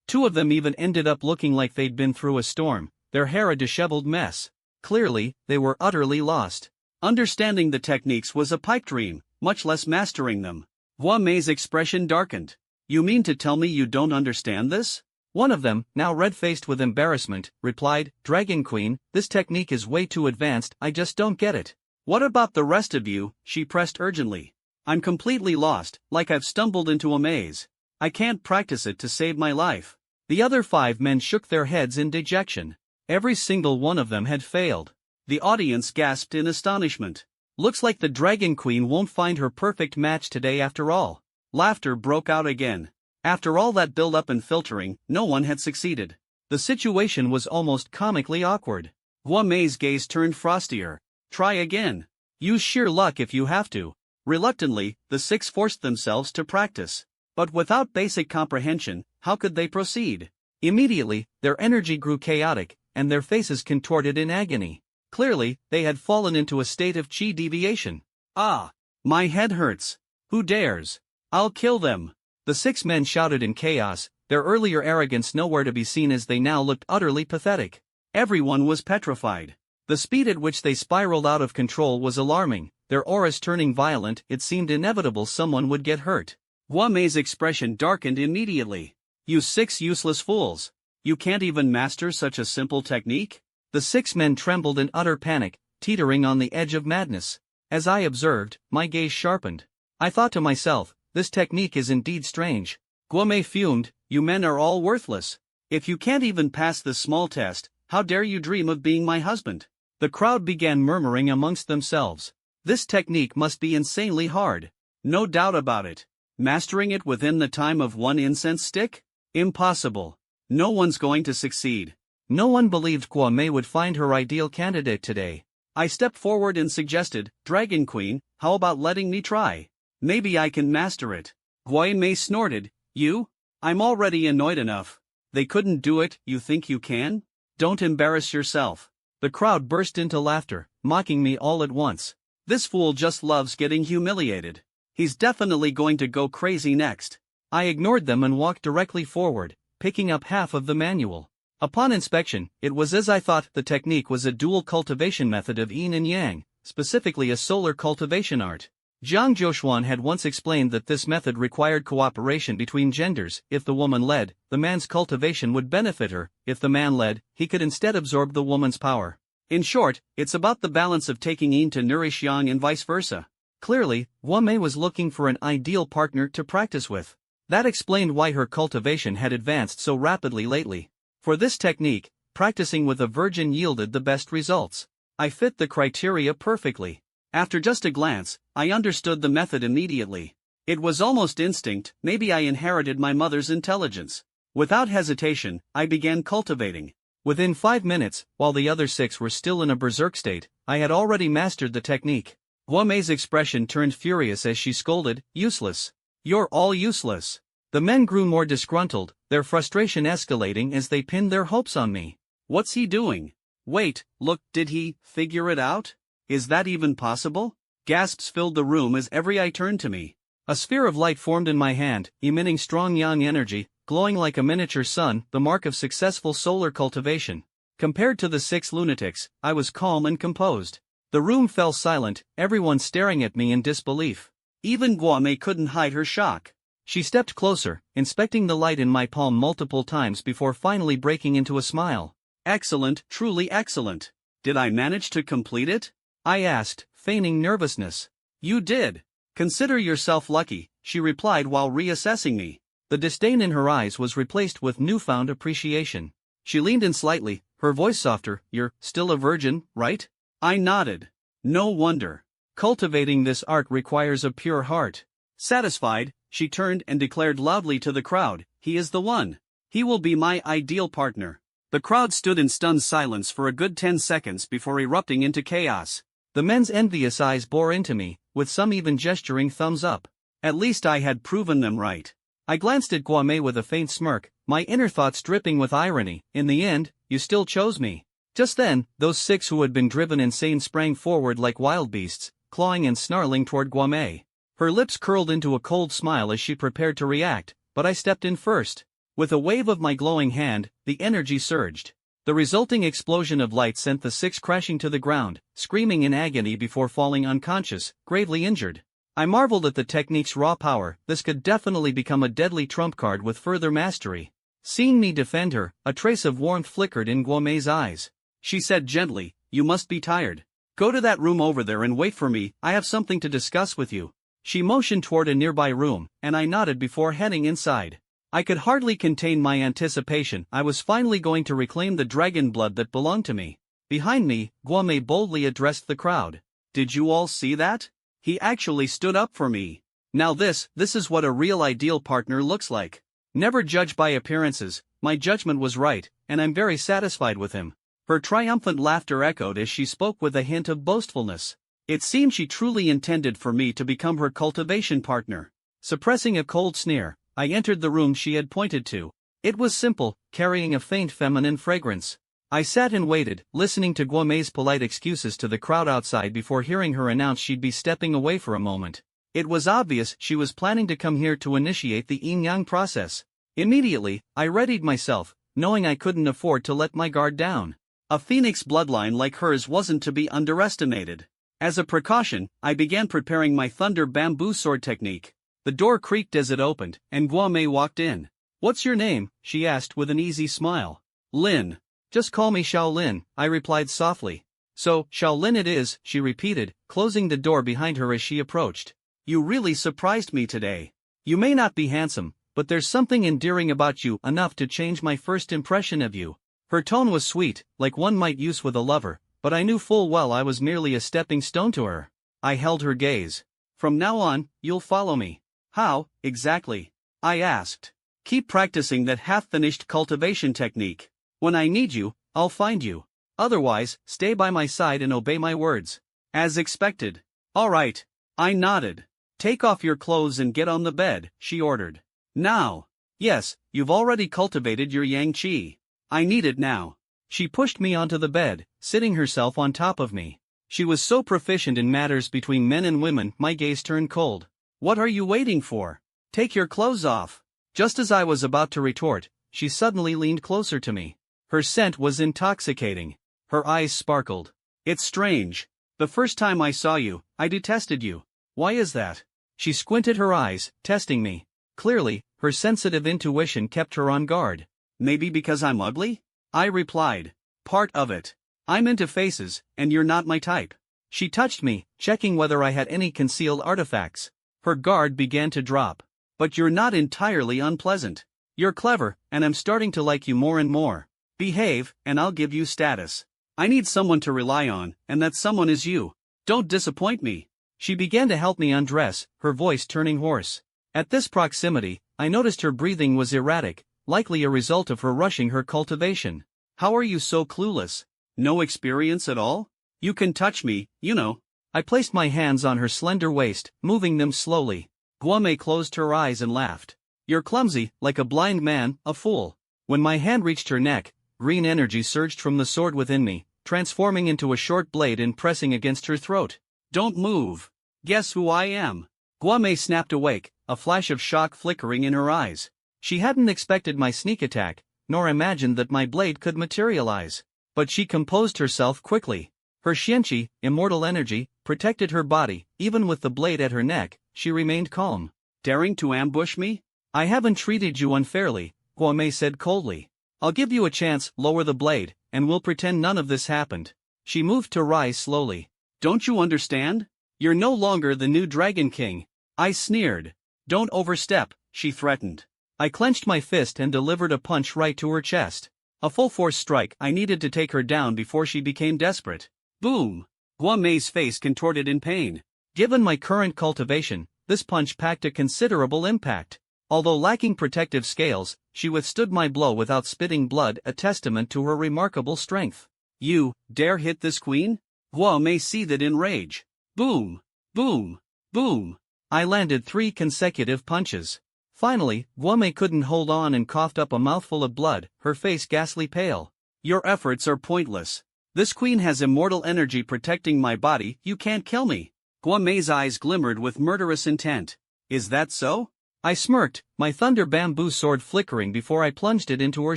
2 of them even ended up looking like they'd been through a storm, their hair a disheveled mess. Clearly, they were utterly lost. Understanding the techniques was a pipe dream, much less mastering them. Guame's expression darkened. "You mean to tell me you don't understand this?" One of them, now red-faced with embarrassment, replied, "Dragon Queen, this technique is way too advanced, I just don't get it." "What about the rest of you?" she pressed urgently. "I'm completely lost, like I've stumbled into a maze. I can't practice it to save my life." The other 5 men shook their heads in dejection. Every single one of them had failed. The audience gasped in astonishment. "Looks like the Dragon Queen won't find her perfect match today after all." Laughter broke out again. After all that build-up and filtering, no one had succeeded. The situation was almost comically awkward. Guo Mei's gaze turned frostier. "Try again. Use sheer luck if you have to." Reluctantly, the 6 forced themselves to practice. But without basic comprehension, how could they proceed? Immediately, their energy grew chaotic, and their faces contorted in agony. Clearly, they had fallen into a state of chi deviation. "Ah! My head hurts. Who dares? I'll kill them!" The 6 men shouted in chaos, their earlier arrogance nowhere to be seen as they now looked utterly pathetic. Everyone was petrified. The speed at which they spiraled out of control was alarming, their auras turning violent. It seemed inevitable someone would get hurt. Guo Mei's expression darkened immediately. "You 6 useless fools! You can't even master such a simple technique?" The 6 men trembled in utter panic, teetering on the edge of madness. As I observed, my gaze sharpened. I thought to myself, this technique is indeed strange. Guo Mei fumed, "You men are all worthless. If you can't even pass this small test, how dare you dream of being my husband?" The crowd began murmuring amongst themselves. This technique must be insanely hard. No doubt about it. Mastering it within the time of 1 incense stick? Impossible. No one's going to succeed. No one believed Guo Mei would find her ideal candidate today. I stepped forward and suggested, "Dragon Queen, how about letting me try? Maybe I can master it." Guo Mei snorted, "You? I'm already annoyed enough. They couldn't do it, you think you can? Don't embarrass yourself." The crowd burst into laughter, mocking me all at once. This fool just loves getting humiliated. He's definitely going to go crazy next. I ignored them and walked directly forward, picking up half of the manual. Upon inspection, it was as I thought. The technique was a dual cultivation method of yin and yang, specifically a solar cultivation art. Zhang Zhouxuan had once explained that this method required cooperation between genders. If the woman led, the man's cultivation would benefit her. If the man led, he could instead absorb the woman's power. In short, it's about the balance of taking yin to nourish yang and vice versa. Clearly, Guo Mei was looking for an ideal partner to practice with. That explained why her cultivation had advanced so rapidly lately. For this technique, practicing with a virgin yielded the best results. I fit the criteria perfectly. After just a glance, I understood the method immediately. It was almost instinct. Maybe I inherited my mother's intelligence. Without hesitation, I began cultivating. Within 5 minutes, while the other 6 were still in a berserk state, I had already mastered the technique. Guo Mei's expression turned furious as she scolded, "Useless. You're all useless." The men grew more disgruntled, their frustration escalating as they pinned their hopes on me. "What's he doing? Wait, look, did he figure it out? Is that even possible?" Gasps filled the room as every eye turned to me. A sphere of light formed in my hand, emitting strong yang energy, glowing like a miniature sun, the mark of successful solar cultivation. Compared to the 6 lunatics, I was calm and composed. The room fell silent, everyone staring at me in disbelief. Even Guo Mei couldn't hide her shock. She stepped closer, inspecting the light in my palm multiple times before finally breaking into a smile. "Excellent, truly excellent. Did I manage to complete it?" I asked, feigning nervousness. "You did. Consider yourself lucky," she replied while reassessing me. The disdain in her eyes was replaced with newfound appreciation. She leaned in slightly, her voice softer. "You're still a virgin, right?" I nodded. "No wonder. Cultivating this art requires a pure heart." Satisfied, she turned and declared loudly to the crowd, "He is the one. He will be my ideal partner." The crowd stood in stunned silence for a good 10 seconds before erupting into chaos. The men's envious eyes bore into me, with some even gesturing thumbs up. At least I had proven them right. I glanced at Guo Mei with a faint smirk, my inner thoughts dripping with irony. "In the end, you still chose me." Just then, those 6 who had been driven insane sprang forward like wild beasts, clawing and snarling toward Guo Mei. Her lips curled into a cold smile as she prepared to react, but I stepped in first. With a wave of my glowing hand, the energy surged. The resulting explosion of light sent the 6 crashing to the ground, screaming in agony before falling unconscious, gravely injured. I marveled at the technique's raw power. This could definitely become a deadly trump card with further mastery. Seeing me defend her, a trace of warmth flickered in Guo Mei's eyes. She said gently, "You must be tired. Go to that room over there and wait for me, I have something to discuss with you." She motioned toward a nearby room, and I nodded before heading inside. I could hardly contain my anticipation. I was finally going to reclaim the dragon blood that belonged to me. Behind me, Guo Mei boldly addressed the crowd. "Did you all see that? He actually stood up for me. Now this is what a real ideal partner looks like. Never judge by appearances, my judgment was right, and I'm very satisfied with him." Her triumphant laughter echoed as she spoke with a hint of boastfulness. It seemed she truly intended for me to become her cultivation partner. Suppressing a cold sneer, I entered the room she had pointed to. It was simple, carrying a faint feminine fragrance. I sat and waited, listening to Guo Mei's polite excuses to the crowd outside before hearing her announce she'd be stepping away for a moment. It was obvious she was planning to come here to initiate the yin-yang process. Immediately, I readied myself, knowing I couldn't afford to let my guard down. A phoenix bloodline like hers wasn't to be underestimated. As a precaution, I began preparing my thunder bamboo sword technique. The door creaked as it opened, and Guo Mei walked in. "What's your name?" she asked with an easy smile. "Lin. Just call me Shaolin," I replied softly. "So, Shaolin it is," she repeated, closing the door behind her as she approached. "You really surprised me today. You may not be handsome, but there's something endearing about you enough to change my first impression of you." Her tone was sweet, like one might use with a lover, but I knew full well I was merely a stepping stone to her. I held her gaze. "From now on, you'll follow me." "How, exactly?" I asked. "Keep practicing that half-finished cultivation technique. When I need you, I'll find you. Otherwise, stay by my side and obey my words." "As expected." "All right." I nodded. "Take off your clothes and get on the bed," she ordered. "Now." "Yes, you've already cultivated your yang qi. I need it now." She pushed me onto the bed, sitting herself on top of me. She was so proficient in matters between men and women, my gaze turned cold. "What are you waiting for? Take your clothes off." Just as I was about to retort, she suddenly leaned closer to me. Her scent was intoxicating. Her eyes sparkled. "It's strange. The first time I saw you, I detested you. Why is that?" She squinted her eyes, testing me. Clearly, her sensitive intuition kept her on guard. "Maybe because I'm ugly?" I replied. "Part of it. I'm into faces, and you're not my type." She touched me, checking whether I had any concealed artifacts. Her guard began to drop. "But you're not entirely unpleasant. You're clever, and I'm starting to like you more and more. Behave, and I'll give you status. I need someone to rely on, and that someone is you. Don't disappoint me." She began to help me undress, her voice turning hoarse. At this proximity, I noticed her breathing was erratic, likely a result of her rushing her cultivation. "How are you so clueless? No experience at all? You can touch me, you know." I placed my hands on her slender waist, moving them slowly. Guo Mei closed her eyes and laughed. "You're clumsy, like a blind man, a fool." When my hand reached her neck, green energy surged from the sword within me, transforming into a short blade and pressing against her throat. "Don't move. Guess who I am?" Guo Mei snapped awake, a flash of shock flickering in her eyes. She hadn't expected my sneak attack, nor imagined that my blade could materialize. But she composed herself quickly. Her xianqi, immortal energy, protected her body. Even with the blade at her neck, she remained calm. "Daring to ambush me?" "I haven't treated you unfairly," Guo Mei said coldly. "I'll give you a chance, lower the blade, and we'll pretend none of this happened." She moved to rise slowly. "Don't you understand? You're no longer the new Dragon King." I sneered. "Don't overstep," she threatened. I clenched my fist and delivered a punch right to her chest. A full-force strike. I needed to take her down before she became desperate. Boom! Guo Mei's face contorted in pain. Given my current cultivation, this punch packed a considerable impact. Although lacking protective scales, she withstood my blow without spitting blood, a testament to her remarkable strength. "You dare hit this queen?" Guo Mei seethed in rage. Boom! Boom! Boom! I landed 3 consecutive punches. Finally, Guo Mei couldn't hold on and coughed up a mouthful of blood, her face ghastly pale. "Your efforts are pointless. This queen has immortal energy protecting my body, you can't kill me." Guo Mei's eyes glimmered with murderous intent. "Is that so?" I smirked, my thunder bamboo sword flickering before I plunged it into her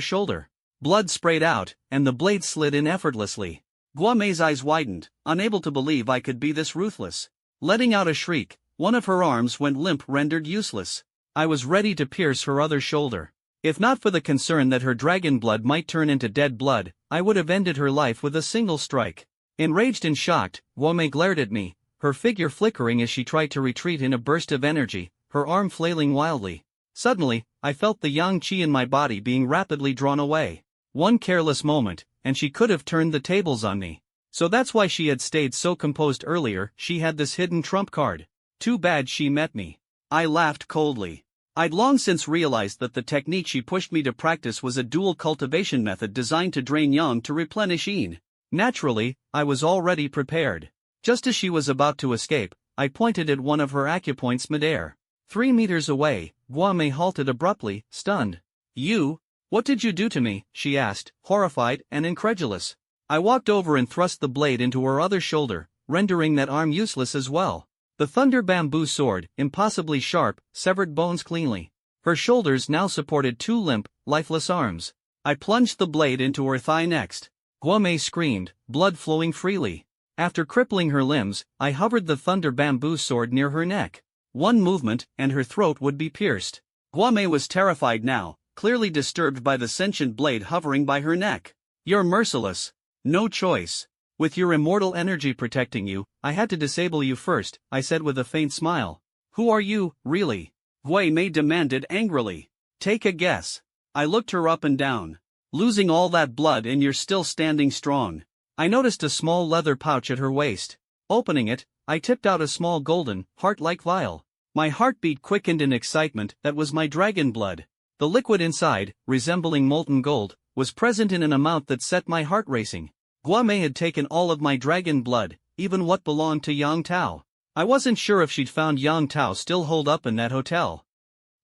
shoulder. Blood sprayed out, and the blade slid in effortlessly. Guo Mei's eyes widened, unable to believe I could be this ruthless. Letting out a shriek, one of her arms went limp, rendered useless. I was ready to pierce her other shoulder. If not for the concern that her dragon blood might turn into dead blood, I would have ended her life with a single strike. Enraged and shocked, Guame glared at me, her figure flickering as she tried to retreat in a burst of energy, her arm flailing wildly. Suddenly, I felt the yang qi in my body being rapidly drawn away. One careless moment, and she could have turned the tables on me. So that's why she had stayed so composed earlier. She had this hidden trump card. Too bad she met me. I laughed coldly. I'd long since realized that the technique she pushed me to practice was a dual cultivation method designed to drain yang to replenish yin. Naturally, I was already prepared. Just as she was about to escape, I pointed at one of her acupoints midair. 3 meters away, Guame halted abruptly, stunned. "You? What did you do to me?" she asked, horrified and incredulous. I walked over and thrust the blade into her other shoulder, rendering that arm useless as well. The thunder bamboo sword, impossibly sharp, severed bones cleanly. Her shoulders now supported 2 limp, lifeless arms. I plunged the blade into her thigh next. Guame screamed, blood flowing freely. After crippling her limbs, I hovered the thunder bamboo sword near her neck. One movement, and her throat would be pierced. Guame was terrified now, clearly disturbed by the sentient blade hovering by her neck. "You're merciless. No choice. With your immortal energy protecting you, I had to disable you first," I said with a faint smile. "Who are you, really?" Guame demanded angrily. "Take a guess." I looked her up and down. "Losing all that blood and you're still standing strong." I noticed a small leather pouch at her waist. Opening it, I tipped out a small golden, heart-like vial. My heartbeat quickened in excitement. That was my dragon blood. The liquid inside, resembling molten gold, was present in an amount that set my heart racing. Guame had taken all of my dragon blood, even what belonged to Yang Tao. I wasn't sure if she'd found Yang Tao still holed up in that hotel.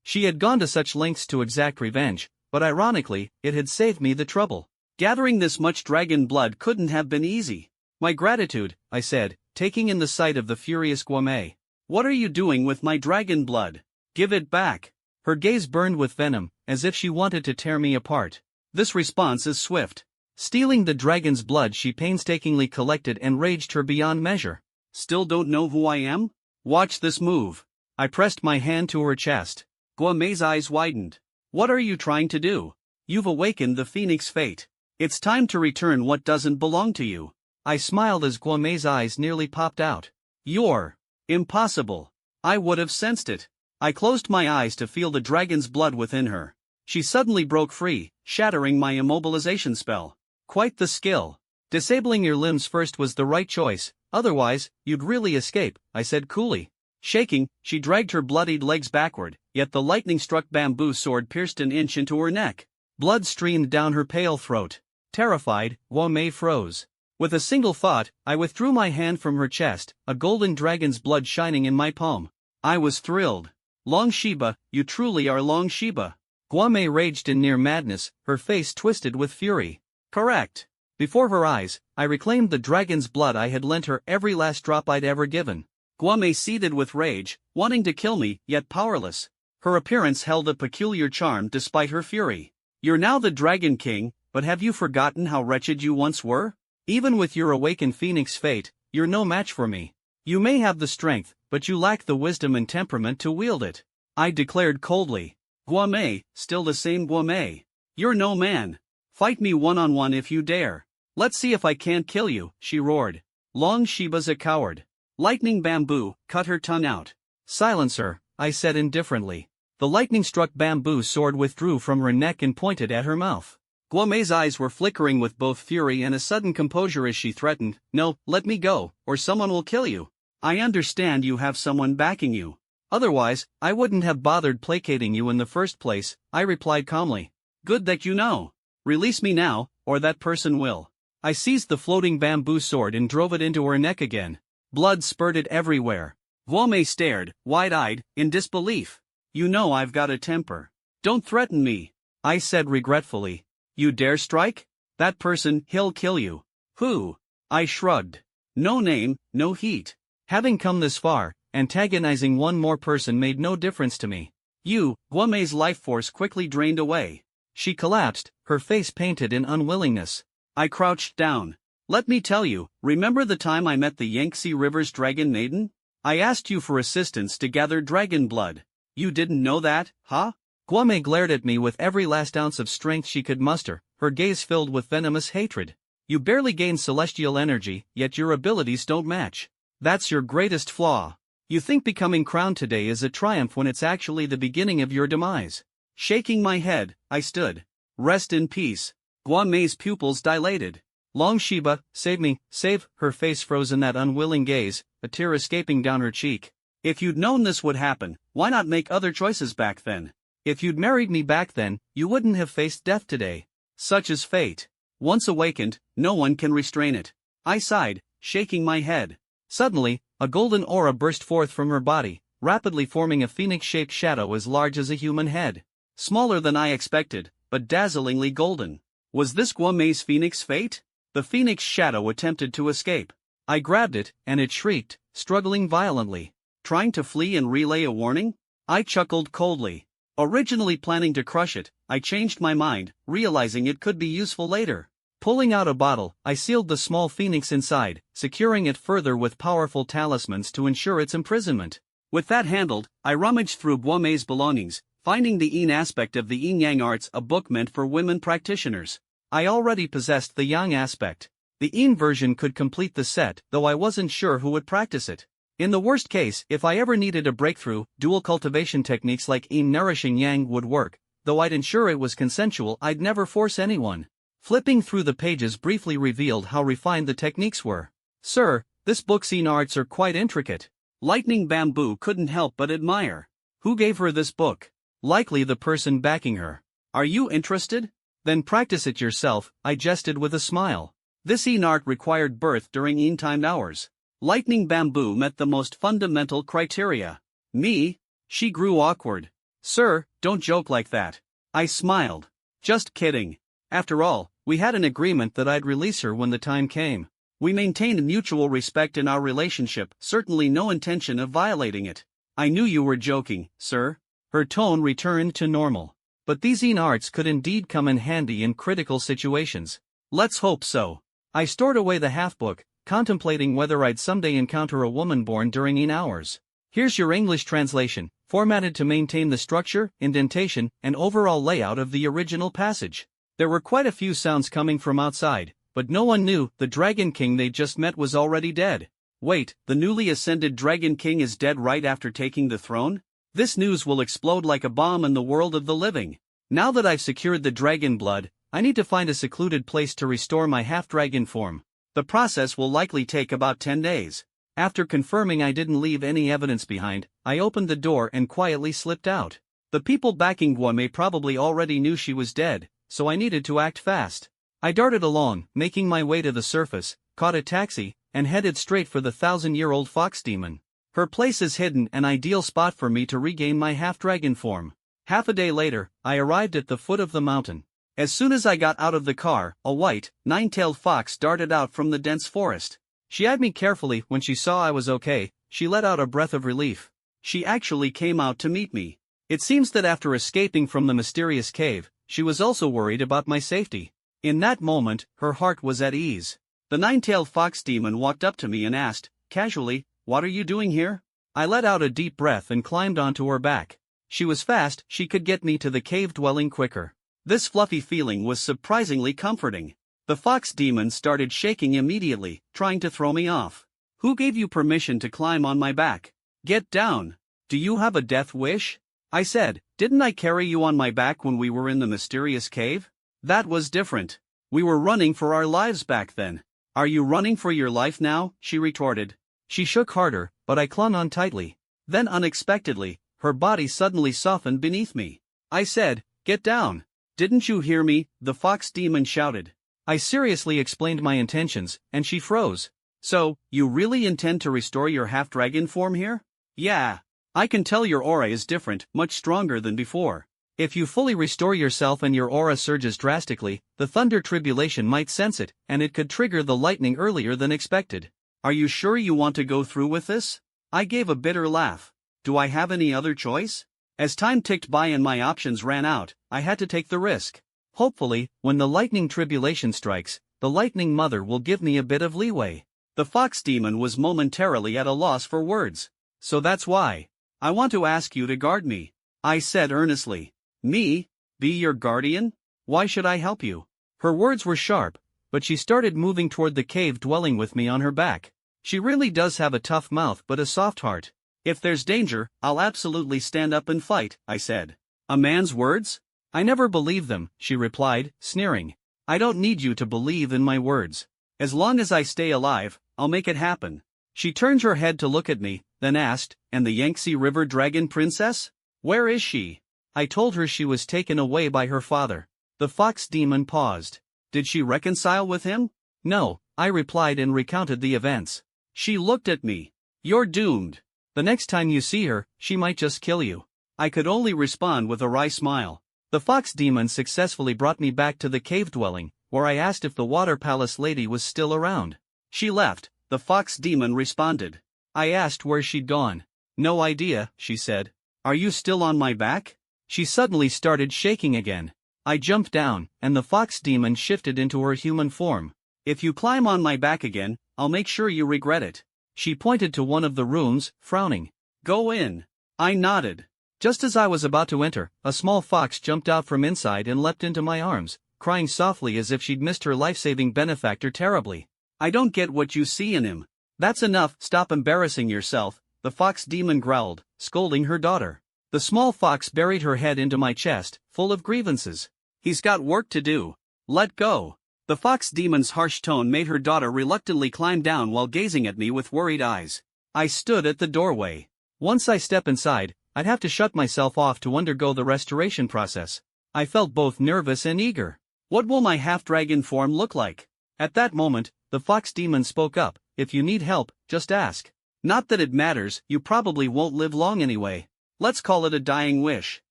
She had gone to such lengths to exact revenge, but ironically, it had saved me the trouble. Gathering this much dragon blood couldn't have been easy. "My gratitude," I said, taking in the sight of the furious Guame. "What are you doing with my dragon blood? Give it back." Her gaze burned with venom, as if she wanted to tear me apart. This response is swift. Stealing the dragon's blood she painstakingly collected enraged her beyond measure. "Still don't know who I am? Watch this move." I pressed my hand to her chest. Guame's eyes widened. "What are you trying to do? You've awakened the Phoenix fate. It's time to return what doesn't belong to you." I smiled as Guame's eyes nearly popped out. "You're impossible." I would have sensed it. I closed my eyes to feel the dragon's blood within her. She suddenly broke free, shattering my immobilization spell. Quite the skill. "Disabling your limbs first was the right choice, otherwise, you'd really escape," I said coolly. Shaking, she dragged her bloodied legs backward, yet the lightning-struck bamboo sword pierced an inch into her neck. Blood streamed down her pale throat. Terrified, Guame froze. With a single thought, I withdrew my hand from her chest, a golden dragon's blood shining in my palm. I was thrilled. "Long Shiba, you truly are Long Shiba." Guame raged in near madness, her face twisted with fury. "Correct." Before her eyes, I reclaimed the dragon's blood I had lent her, every last drop I'd ever given. Guame seethed with rage, wanting to kill me, yet powerless. Her appearance held a peculiar charm despite her fury. "You're now the Dragon King, but have you forgotten how wretched you once were? Even with your awakened Phoenix fate, you're no match for me. You may have the strength, but you lack the wisdom and temperament to wield it," I declared coldly. "Guame, still the same Guame. You're no man. Fight me one-on-one if you dare. Let's see if I can't kill you," she roared. "Long Shiba's a coward." Lightning bamboo cut her tongue out. "Silence her," I said indifferently. The lightning-struck bamboo sword withdrew from her neck and pointed at her mouth. Guame's eyes were flickering with both fury and a sudden composure as she threatened, "No, let me go, or someone will kill you." "I understand you have someone backing you. Otherwise, I wouldn't have bothered placating you in the first place," I replied calmly. "Good that you know. Release me now, or that person will." I seized the floating bamboo sword and drove it into her neck again. Blood spurted everywhere. Guame stared, wide-eyed, in disbelief. "You know I've got a temper. Don't threaten me," I said regretfully. "You dare strike? That person, he'll kill you." "Who?" I shrugged. "No name, no heat. Having come this far, antagonizing one more person made no difference to me." "You." Guame's life force quickly drained away. She collapsed, her face painted in unwillingness. I crouched down. "Let me tell you, remember the time I met the Yangtze River's Dragon Maiden? I asked you for assistance to gather dragon blood. You didn't know that, huh?" Guame glared at me with every last ounce of strength she could muster, her gaze filled with venomous hatred. You barely gain celestial energy, yet your abilities don't match. That's your greatest flaw. You think becoming crowned today is a triumph when it's actually the beginning of your demise. Shaking my head, I stood. Rest in peace. Guame's pupils dilated. Long Shiba, save me, save, her face froze in that unwilling gaze, a tear escaping down her cheek. If you'd known this would happen, why not make other choices back then? If you'd married me back then, you wouldn't have faced death today. Such is fate. Once awakened, no one can restrain it. I sighed, shaking my head. Suddenly, a golden aura burst forth from her body, rapidly forming a phoenix-shaped shadow as large as a human head. Smaller than I expected, but dazzlingly golden. Was this Guame's phoenix fate? The phoenix shadow attempted to escape. I grabbed it, and it shrieked, struggling violently. Trying to flee and relay a warning? I chuckled coldly. Originally planning to crush it, I changed my mind, realizing it could be useful later. Pulling out a bottle, I sealed the small phoenix inside, securing it further with powerful talismans to ensure its imprisonment. With that handled, I rummaged through Guame's belongings, finding the yin aspect of the yin-yang arts, a book meant for women practitioners. I already possessed the yang aspect. The yin version could complete the set, though I wasn't sure who would practice it. In the worst case, if I ever needed a breakthrough, dual cultivation techniques like yin nourishing yang would work, though I'd ensure it was consensual. I'd never force anyone. Flipping through the pages briefly revealed how refined the techniques were. Sir, this book's yin arts are quite intricate. Lightning Bamboo couldn't help but admire. Who gave her this book? Likely the person backing her. Are you interested? Then practice it yourself, I jested with a smile. This yin art required birth during yin-timed hours. Lightning Bamboo met the most fundamental criteria. Me? She grew awkward. Sir, don't joke like that. I smiled. Just kidding. After all, we had an agreement that I'd release her when the time came. We maintained mutual respect in our relationship, certainly no intention of violating it. I knew you were joking, sir. Her tone returned to normal. But these yin arts could indeed come in handy in critical situations. Let's hope so. I stored away the half-book, contemplating whether I'd someday encounter a woman born during yin hours. Here's your English translation, formatted to maintain the structure, indentation, and overall layout of the original passage. There were quite a few sounds coming from outside, but no one knew the Dragon King they just met was already dead. Wait, the newly ascended Dragon King is dead right after taking the throne? This news will explode like a bomb in the world of the living. Now that I've secured the dragon blood, I need to find a secluded place to restore my half-dragon form. The process will likely take about 10 days. After confirming I didn't leave any evidence behind, I opened the door and quietly slipped out. The people backing Guame probably already knew she was dead, so I needed to act fast. I darted along, making my way to the surface, caught a taxi, and headed straight for the 1,000-year-old fox demon. Her place is hidden, an ideal spot for me to regain my half-dragon form. Half a day later, I arrived at the foot of the mountain. As soon as I got out of the car, a white, nine-tailed fox darted out from the dense forest. She eyed me carefully. When she saw I was okay, she let out a breath of relief. She actually came out to meet me. It seems that after escaping from the mysterious cave, she was also worried about my safety. In that moment, her heart was at ease. The nine-tailed fox demon walked up to me and asked, casually, "What are you doing here?" I let out a deep breath and climbed onto her back. She was fast, she could get me to the cave dwelling quicker. This fluffy feeling was surprisingly comforting. The fox demon started shaking immediately, trying to throw me off. Who gave you permission to climb on my back? Get down. Do you have a death wish? I said, didn't I carry you on my back when we were in the mysterious cave? That was different. We were running for our lives back then. Are you running for your life now? She retorted. She shook harder, but I clung on tightly. Then unexpectedly, her body suddenly softened beneath me. I said, get down. Didn't you hear me? The fox demon shouted. I seriously explained my intentions, and she froze. So, you really intend to restore your half-dragon form here? Yeah. I can tell your aura is different, much stronger than before. If you fully restore yourself and your aura surges drastically, the Thunder Tribulation might sense it, and it could trigger the lightning earlier than expected. Are you sure you want to go through with this? I gave a bitter laugh. Do I have any other choice? As time ticked by and my options ran out, I had to take the risk. Hopefully, when the lightning tribulation strikes, the lightning mother will give me a bit of leeway. The fox demon was momentarily at a loss for words. So that's why. I want to ask you to guard me, I said earnestly. Me? Be your guardian? Why should I help you? Her words were sharp, but she started moving toward the cave dwelling with me on her back. She really does have a tough mouth but a soft heart. If there's danger, I'll absolutely stand up and fight, I said. A man's words? I never believe them, she replied, sneering. I don't need you to believe in my words. As long as I stay alive, I'll make it happen. She turned her head to look at me, then asked, and the Yangtze River Dragon Princess? Where is she? I told her she was taken away by her father. The fox demon paused. Did she reconcile with him? No, I replied and recounted the events. She looked at me. You're doomed. The next time you see her, she might just kill you. I could only respond with a wry smile. The fox demon successfully brought me back to the cave dwelling, where I asked if the water palace lady was still around. She left, the fox demon responded. I asked where she'd gone. No idea, she said. Are you still on my back? She suddenly started shaking again. I jumped down, and the fox demon shifted into her human form. If you climb on my back again, I'll make sure you regret it. She pointed to one of the rooms, frowning. Go in. I nodded. Just as I was about to enter, a small fox jumped out from inside and leapt into my arms, crying softly as if she'd missed her life-saving benefactor terribly. I don't get what you see in him. That's enough, stop embarrassing yourself, the fox demon growled, scolding her daughter. The small fox buried her head into my chest, full of grievances. He's got work to do. Let go. The fox demon's harsh tone made her daughter reluctantly climb down while gazing at me with worried eyes. I stood at the doorway. Once I step inside, I'd have to shut myself off to undergo the restoration process. I felt both nervous and eager. What will my half-dragon form look like? At that moment, the fox demon spoke up. If you need help, just ask. Not that it matters, you probably won't live long anyway. Let's call it a dying wish.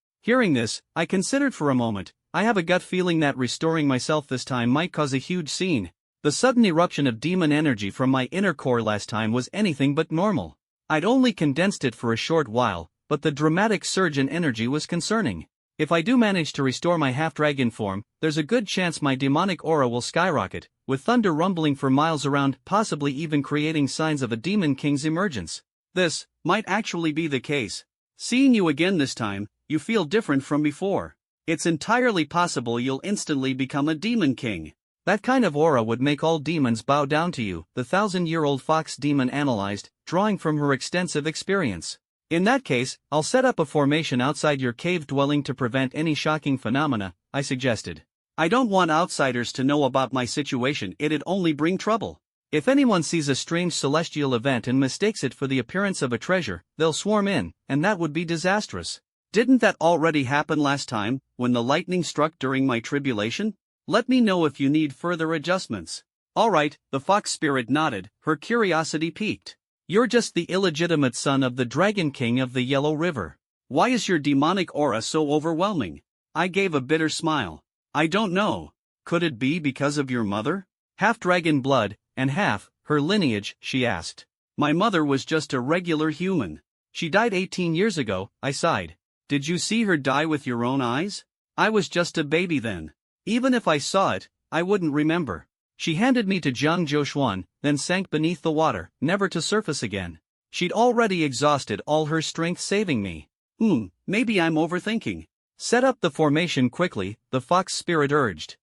Hearing this, I considered for a moment. I have a gut feeling that restoring myself this time might cause a huge scene. The sudden eruption of demon energy from my inner core last time was anything but normal. I'd only condensed it for a short while, but the dramatic surge in energy was concerning. If I do manage to restore my half-dragon form, there's a good chance my demonic aura will skyrocket, with thunder rumbling for miles around, possibly even creating signs of a demon king's emergence. This might actually be the case. Seeing you again this time, you feel different from before. It's entirely possible you'll instantly become a demon king. That kind of aura would make all demons bow down to you, the 1,000-year-old fox demon analyzed, drawing from her extensive experience. In that case, I'll set up a formation outside your cave dwelling to prevent any shocking phenomena, I suggested. I don't want outsiders to know about my situation, it'd only bring trouble. If anyone sees a strange celestial event and mistakes it for the appearance of a treasure, they'll swarm in, and that would be disastrous. Didn't that already happen last time, when the lightning struck during my tribulation? Let me know if you need further adjustments. Alright, the fox spirit nodded, her curiosity piqued. You're just the illegitimate son of the Dragon King of the Yellow River. Why is your demonic aura so overwhelming? I gave a bitter smile. I don't know. Could it be because of your mother? Half dragon blood, and half her lineage, she asked. My mother was just a regular human. She died 18 years ago, I sighed. Did you see her die with your own eyes? I was just a baby then. Even if I saw it, I wouldn't remember. She handed me to Jiang Zhoushuan, then sank beneath the water, never to surface again. She'd already exhausted all her strength saving me. Maybe I'm overthinking. Set up the formation quickly, the fox spirit urged.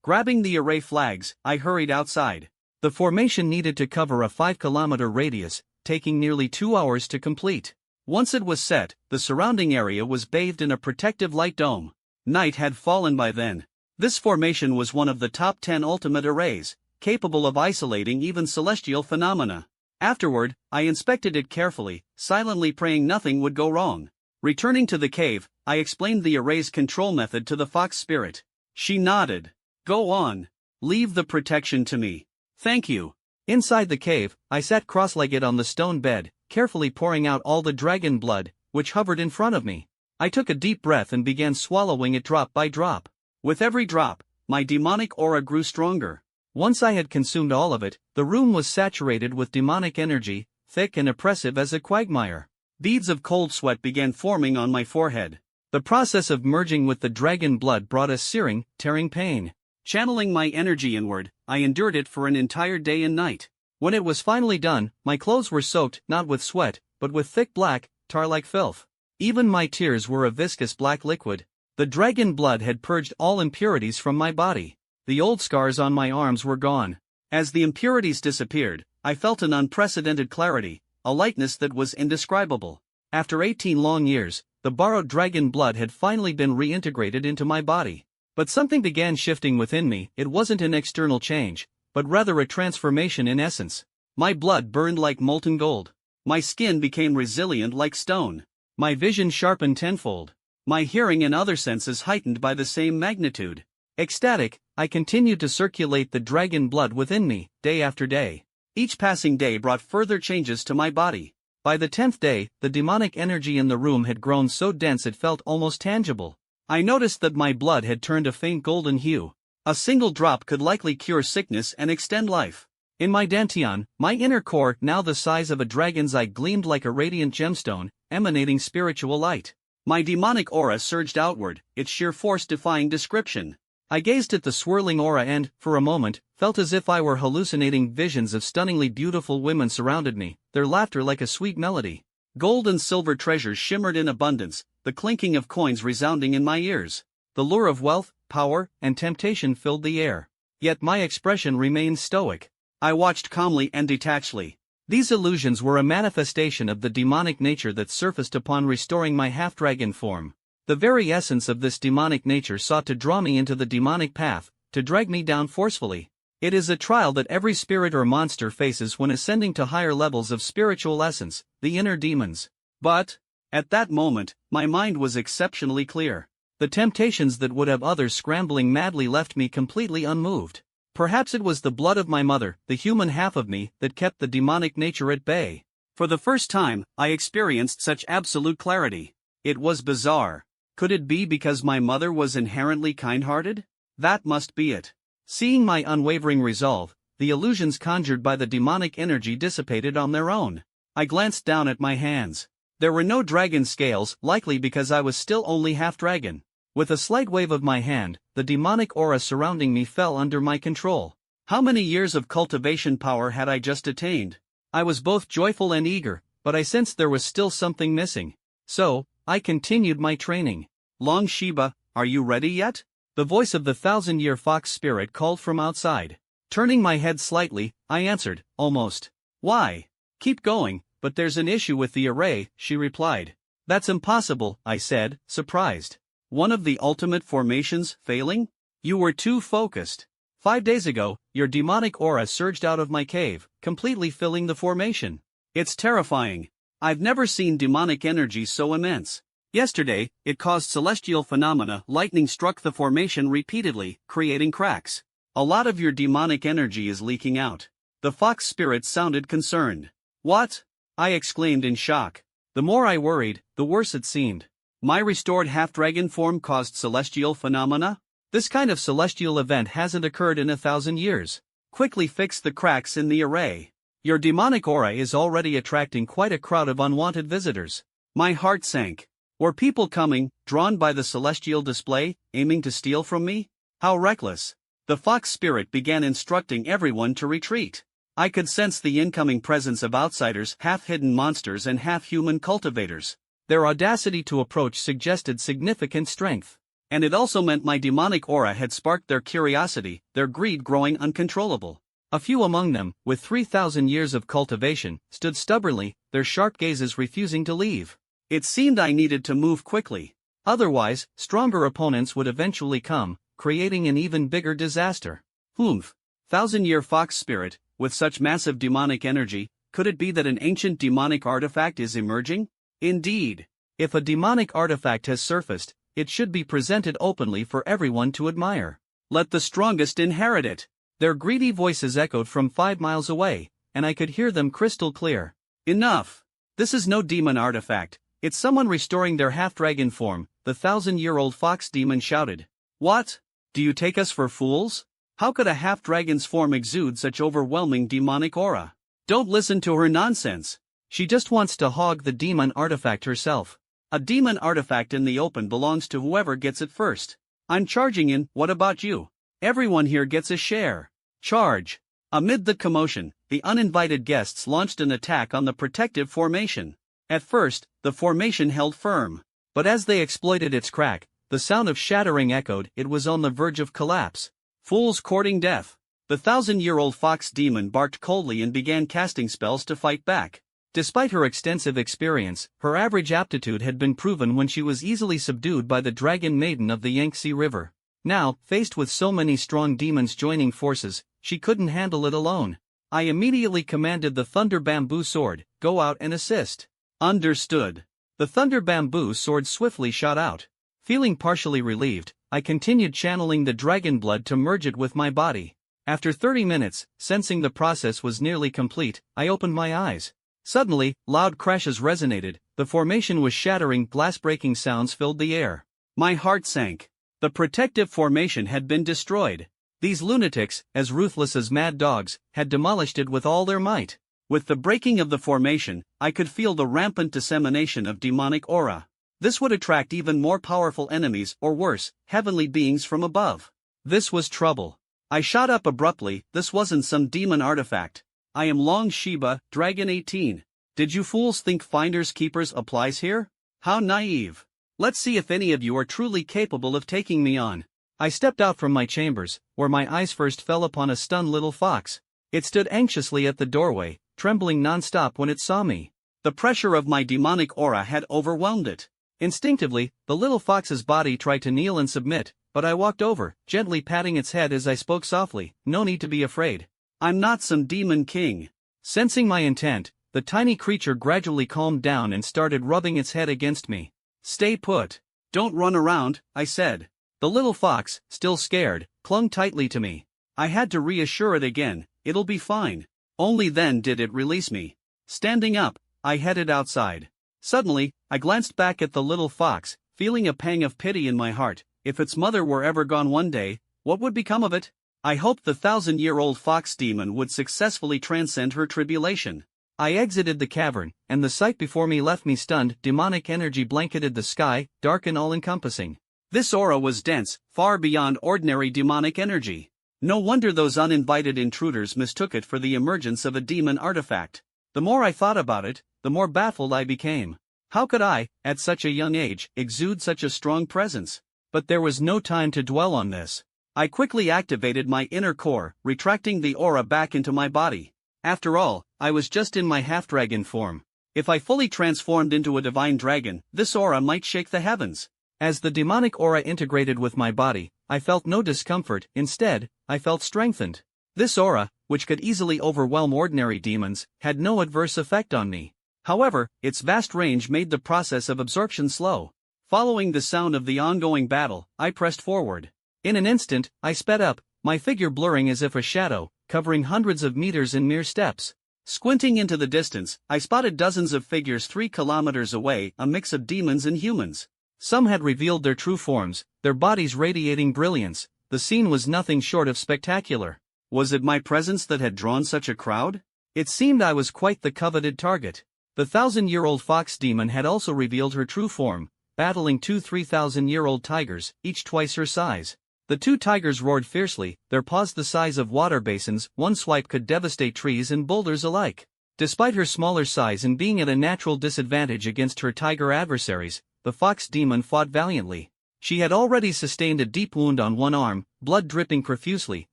Grabbing the array flags, I hurried outside. The formation needed to cover a 5-kilometer radius, taking nearly 2 hours to complete. Once it was set, the surrounding area was bathed in a protective light dome. Night had fallen by then. This formation was one of the top 10 ultimate arrays, capable of isolating even celestial phenomena. Afterward, I inspected it carefully, silently praying nothing would go wrong. Returning to the cave, I explained the array's control method to the fox spirit. She nodded. Go on. Leave the protection to me. Thank you. Inside the cave, I sat cross-legged on the stone bed, carefully pouring out all the dragon blood, which hovered in front of me. I took a deep breath and began swallowing it drop by drop. With every drop, my demonic aura grew stronger. Once I had consumed all of it, the room was saturated with demonic energy, thick and oppressive as a quagmire. Beads of cold sweat began forming on my forehead. The process of merging with the dragon blood brought a searing, tearing pain. Channeling my energy inward, I endured it for an entire day and night. When it was finally done, my clothes were soaked not with sweat, but with thick black, tar-like filth. Even my tears were a viscous black liquid. The dragon blood had purged all impurities from my body. The old scars on my arms were gone. As the impurities disappeared, I felt an unprecedented clarity, a lightness that was indescribable. After 18 long years, the borrowed dragon blood had finally been reintegrated into my body. But something began shifting within me. It wasn't an external change, but rather a transformation in essence. My blood burned like molten gold. My skin became resilient like stone. My vision sharpened tenfold. My hearing and other senses heightened by the same magnitude. Ecstatic, I continued to circulate the dragon blood within me, day after day. Each passing day brought further changes to my body. By the 10th day, the demonic energy in the room had grown so dense it felt almost tangible. I noticed that my blood had turned a faint golden hue. A single drop could likely cure sickness and extend life. In my dantian, my inner core, now the size of a dragon's eye, gleamed like a radiant gemstone, emanating spiritual light. My demonic aura surged outward, its sheer force defying description. I gazed at the swirling aura and, for a moment, felt as if I were hallucinating. Visions of stunningly beautiful women surrounded me, their laughter like a sweet melody. Gold and silver treasures shimmered in abundance, the clinking of coins resounding in my ears. The lure of wealth, power, and temptation filled the air. Yet my expression remained stoic. I watched calmly and detachedly. These illusions were a manifestation of the demonic nature that surfaced upon restoring my half-dragon form. The very essence of this demonic nature sought to draw me into the demonic path, to drag me down forcefully. It is a trial that every spirit or monster faces when ascending to higher levels of spiritual essence, the inner demons. But, at that moment, my mind was exceptionally clear. The temptations that would have others scrambling madly left me completely unmoved. Perhaps it was the blood of my mother, the human half of me, that kept the demonic nature at bay. For the first time, I experienced such absolute clarity. It was bizarre. Could it be because my mother was inherently kind-hearted? That must be it. Seeing my unwavering resolve, the illusions conjured by the demonic energy dissipated on their own. I glanced down at my hands. There were no dragon scales, likely because I was still only half-dragon. With a slight wave of my hand, the demonic aura surrounding me fell under my control. How many years of cultivation power had I just attained? I was both joyful and eager, but I sensed there was still something missing. So, I continued my training. Long Shiba, are you ready yet? The voice of the 1,000-year fox spirit called from outside. Turning my head slightly, I answered, almost. Why? Keep going, but there's an issue with the array, she replied. That's impossible, I said, surprised. One of the ultimate formations failing? You were too focused. 5 days ago, your demonic aura surged out of my cave, completely filling the formation. It's terrifying. I've never seen demonic energy so immense. Yesterday, it caused celestial phenomena. Lightning struck the formation repeatedly, creating cracks. A lot of your demonic energy is leaking out. The fox spirit sounded concerned. What? I exclaimed in shock. The more I worried, the worse it seemed. My restored half-dragon form caused celestial phenomena? This kind of celestial event hasn't occurred in 1,000 years. Quickly fix the cracks in the array. Your demonic aura is already attracting quite a crowd of unwanted visitors. My heart sank. Were people coming, drawn by the celestial display, aiming to steal from me? How reckless. The fox spirit began instructing everyone to retreat. I could sense the incoming presence of outsiders, half-hidden monsters and half-human cultivators. Their audacity to approach suggested significant strength. And it also meant my demonic aura had sparked their curiosity, their greed growing uncontrollable. A few among them, with 3,000 years of cultivation, stood stubbornly, their sharp gazes refusing to leave. It seemed I needed to move quickly. Otherwise, stronger opponents would eventually come, creating an even bigger disaster. 1,000-year fox spirit, with such massive demonic energy, could it be that an ancient demonic artifact is emerging? Indeed. If a demonic artifact has surfaced, it should be presented openly for everyone to admire. Let the strongest inherit it. Their greedy voices echoed from 5 miles away, and I could hear them crystal clear. Enough! This is no demon artifact, it's someone restoring their half-dragon form, the 1,000-year-old fox demon shouted. What? Do you take us for fools? How could a half-dragon's form exude such overwhelming demonic aura? Don't listen to her nonsense. She just wants to hog the demon artifact herself. A demon artifact in the open belongs to whoever gets it first. I'm charging in, what about you? Everyone here gets a share. Charge. Amid the commotion, the uninvited guests launched an attack on the protective formation. At first, the formation held firm. But as they exploited its crack, The sound of shattering echoed. It was on the verge of collapse. Fools courting death. The 1,000-year-old fox demon barked coldly and began casting spells to fight back. Despite her extensive experience, her average aptitude had been proven when she was easily subdued by the Dragon Maiden of the Yangtze River. Now, faced with so many strong demons joining forces, she couldn't handle it alone. I immediately commanded the Thunder Bamboo Sword, "Go out and assist." Understood. The Thunder Bamboo Sword swiftly shot out. Feeling partially relieved, I continued channeling the dragon blood to merge it with my body. After 30 minutes, sensing the process was nearly complete, I opened my eyes. Suddenly, loud crashes resonated, the formation was shattering, glass-breaking sounds filled the air. My heart sank. The protective formation had been destroyed. These lunatics, as ruthless as mad dogs, had demolished it with all their might. With the breaking of the formation, I could feel the rampant dissemination of demonic aura. This would attract even more powerful enemies, or worse, heavenly beings from above. This was trouble. I shot up abruptly. This wasn't some demon artifact. I am Long Shiba, Dragon 18. Did you fools think finders keepers applies here? How naive. Let's see if any of you are truly capable of taking me on. I stepped out from my chambers, where my eyes first fell upon a stunned little fox. It stood anxiously at the doorway, trembling non-stop when it saw me. The pressure of my demonic aura had overwhelmed it. Instinctively, the little fox's body tried to kneel and submit, but I walked over, gently patting its head as I spoke softly. "No need to be afraid. I'm not some demon king." Sensing my intent, the tiny creature gradually calmed down and started rubbing its head against me. "Stay put. Don't run around," I said. The little fox, still scared, clung tightly to me. I had to reassure it again. "It'll be fine." Only then did it release me. Standing up, I headed outside. Suddenly, I glanced back at the little fox, feeling a pang of pity in my heart. If its mother were ever gone one day, what would become of it? I hoped the 1,000-year-old fox demon would successfully transcend her tribulation. I exited the cavern, and the sight before me left me stunned. Demonic energy blanketed the sky, dark and all-encompassing. This aura was dense, far beyond ordinary demonic energy. No wonder those uninvited intruders mistook it for the emergence of a demon artifact. The more I thought about it, the more baffled I became. How could I, at such a young age, exude such a strong presence? But there was no time to dwell on this. I quickly activated my inner core, retracting the aura back into my body. After all, I was just in my half-dragon form. If I fully transformed into a divine dragon, this aura might shake the heavens. As the demonic aura integrated with my body, I felt no discomfort. Instead, I felt strengthened. This aura, which could easily overwhelm ordinary demons, had no adverse effect on me. However, its vast range made the process of absorption slow. Following the sound of the ongoing battle, I pressed forward. In an instant, I sped up, my figure blurring as if a shadow, covering hundreds of meters in mere steps. Squinting into the distance, I spotted dozens of figures 3 kilometers away, a mix of demons and humans. Some had revealed their true forms, their bodies radiating brilliance. The scene was nothing short of spectacular. Was it my presence that had drawn such a crowd? It seemed I was quite the coveted target. The 1,000-year-old fox demon had also revealed her true form, battling 2 3,000-year-old tigers, each twice her size. The 2 tigers roared fiercely, their paws the size of water basins. One swipe could devastate trees and boulders alike. Despite her smaller size and being at a natural disadvantage against her tiger adversaries, the fox demon fought valiantly. She had already sustained a deep wound on one arm, blood dripping profusely,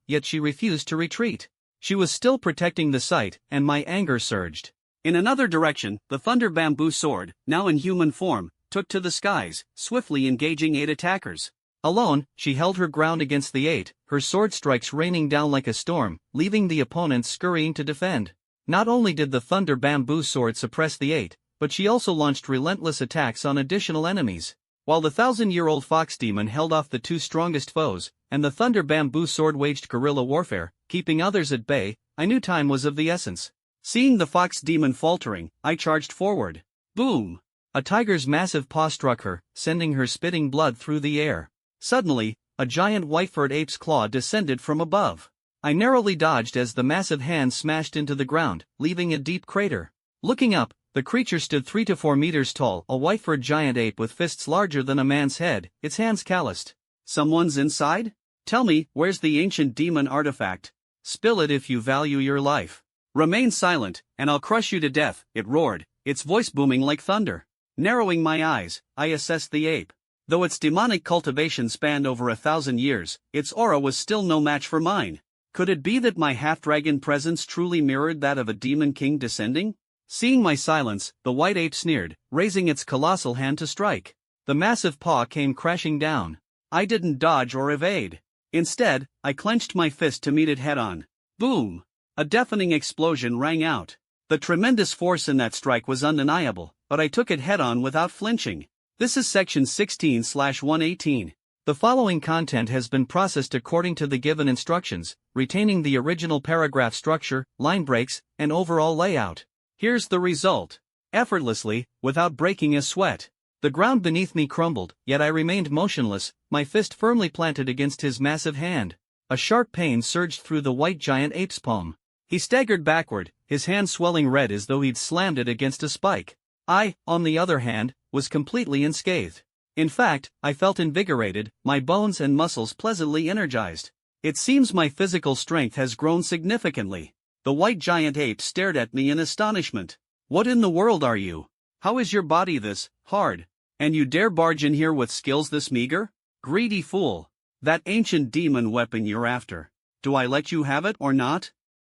yet she refused to retreat. She was still protecting the site, and my anger surged. In another direction, the Thunder Bamboo Sword, now in human form, took to the skies, swiftly engaging 8 attackers. Alone, she held her ground against the 8, her sword strikes raining down like a storm, leaving the opponents scurrying to defend. Not only did the Thunder Bamboo Sword suppress the 8, but she also launched relentless attacks on additional enemies. While the 1,000-year-old fox demon held off the 2 strongest foes, and the Thunder Bamboo Sword waged guerrilla warfare, keeping others at bay, I knew time was of the essence. Seeing the fox demon faltering, I charged forward. Boom! A tiger's massive paw struck her, sending her spitting blood through the air. Suddenly, a giant white-furred ape's claw descended from above. I narrowly dodged as the massive hand smashed into the ground, leaving a deep crater. Looking up, the creature stood 3 to 4 meters tall, a white-furred giant ape with fists larger than a man's head, its hands calloused. Someone's inside? Tell me, where's the ancient demon artifact? Spill it if you value your life. Remain silent, and I'll crush you to death, it roared, its voice booming like thunder. Narrowing my eyes, I assessed the ape. Though its demonic cultivation spanned over 1,000 years, its aura was still no match for mine. Could it be that my half-dragon presence truly mirrored that of a demon king descending? Seeing my silence, the white ape sneered, raising its colossal hand to strike. The massive paw came crashing down. I didn't dodge or evade. Instead, I clenched my fist to meet it head-on. Boom! A deafening explosion rang out. The tremendous force in that strike was undeniable, but I took it head-on without flinching. This is section 16/118. The following content has been processed according to the given instructions, retaining the original paragraph structure, line breaks, and overall layout. Here's the result. Effortlessly, without breaking a sweat. The ground beneath me crumbled, yet I remained motionless, my fist firmly planted against his massive hand. A sharp pain surged through the white giant ape's palm. He staggered backward, his hand swelling red as though he'd slammed it against a spike. I, on the other hand, was completely unscathed. In fact, I felt invigorated, my bones and muscles pleasantly energized. It seems my physical strength has grown significantly. The white giant ape stared at me in astonishment. What in the world are you? How is your body this hard? And you dare barge in here with skills this meager? Greedy fool. That ancient demon weapon you're after. Do I let you have it or not?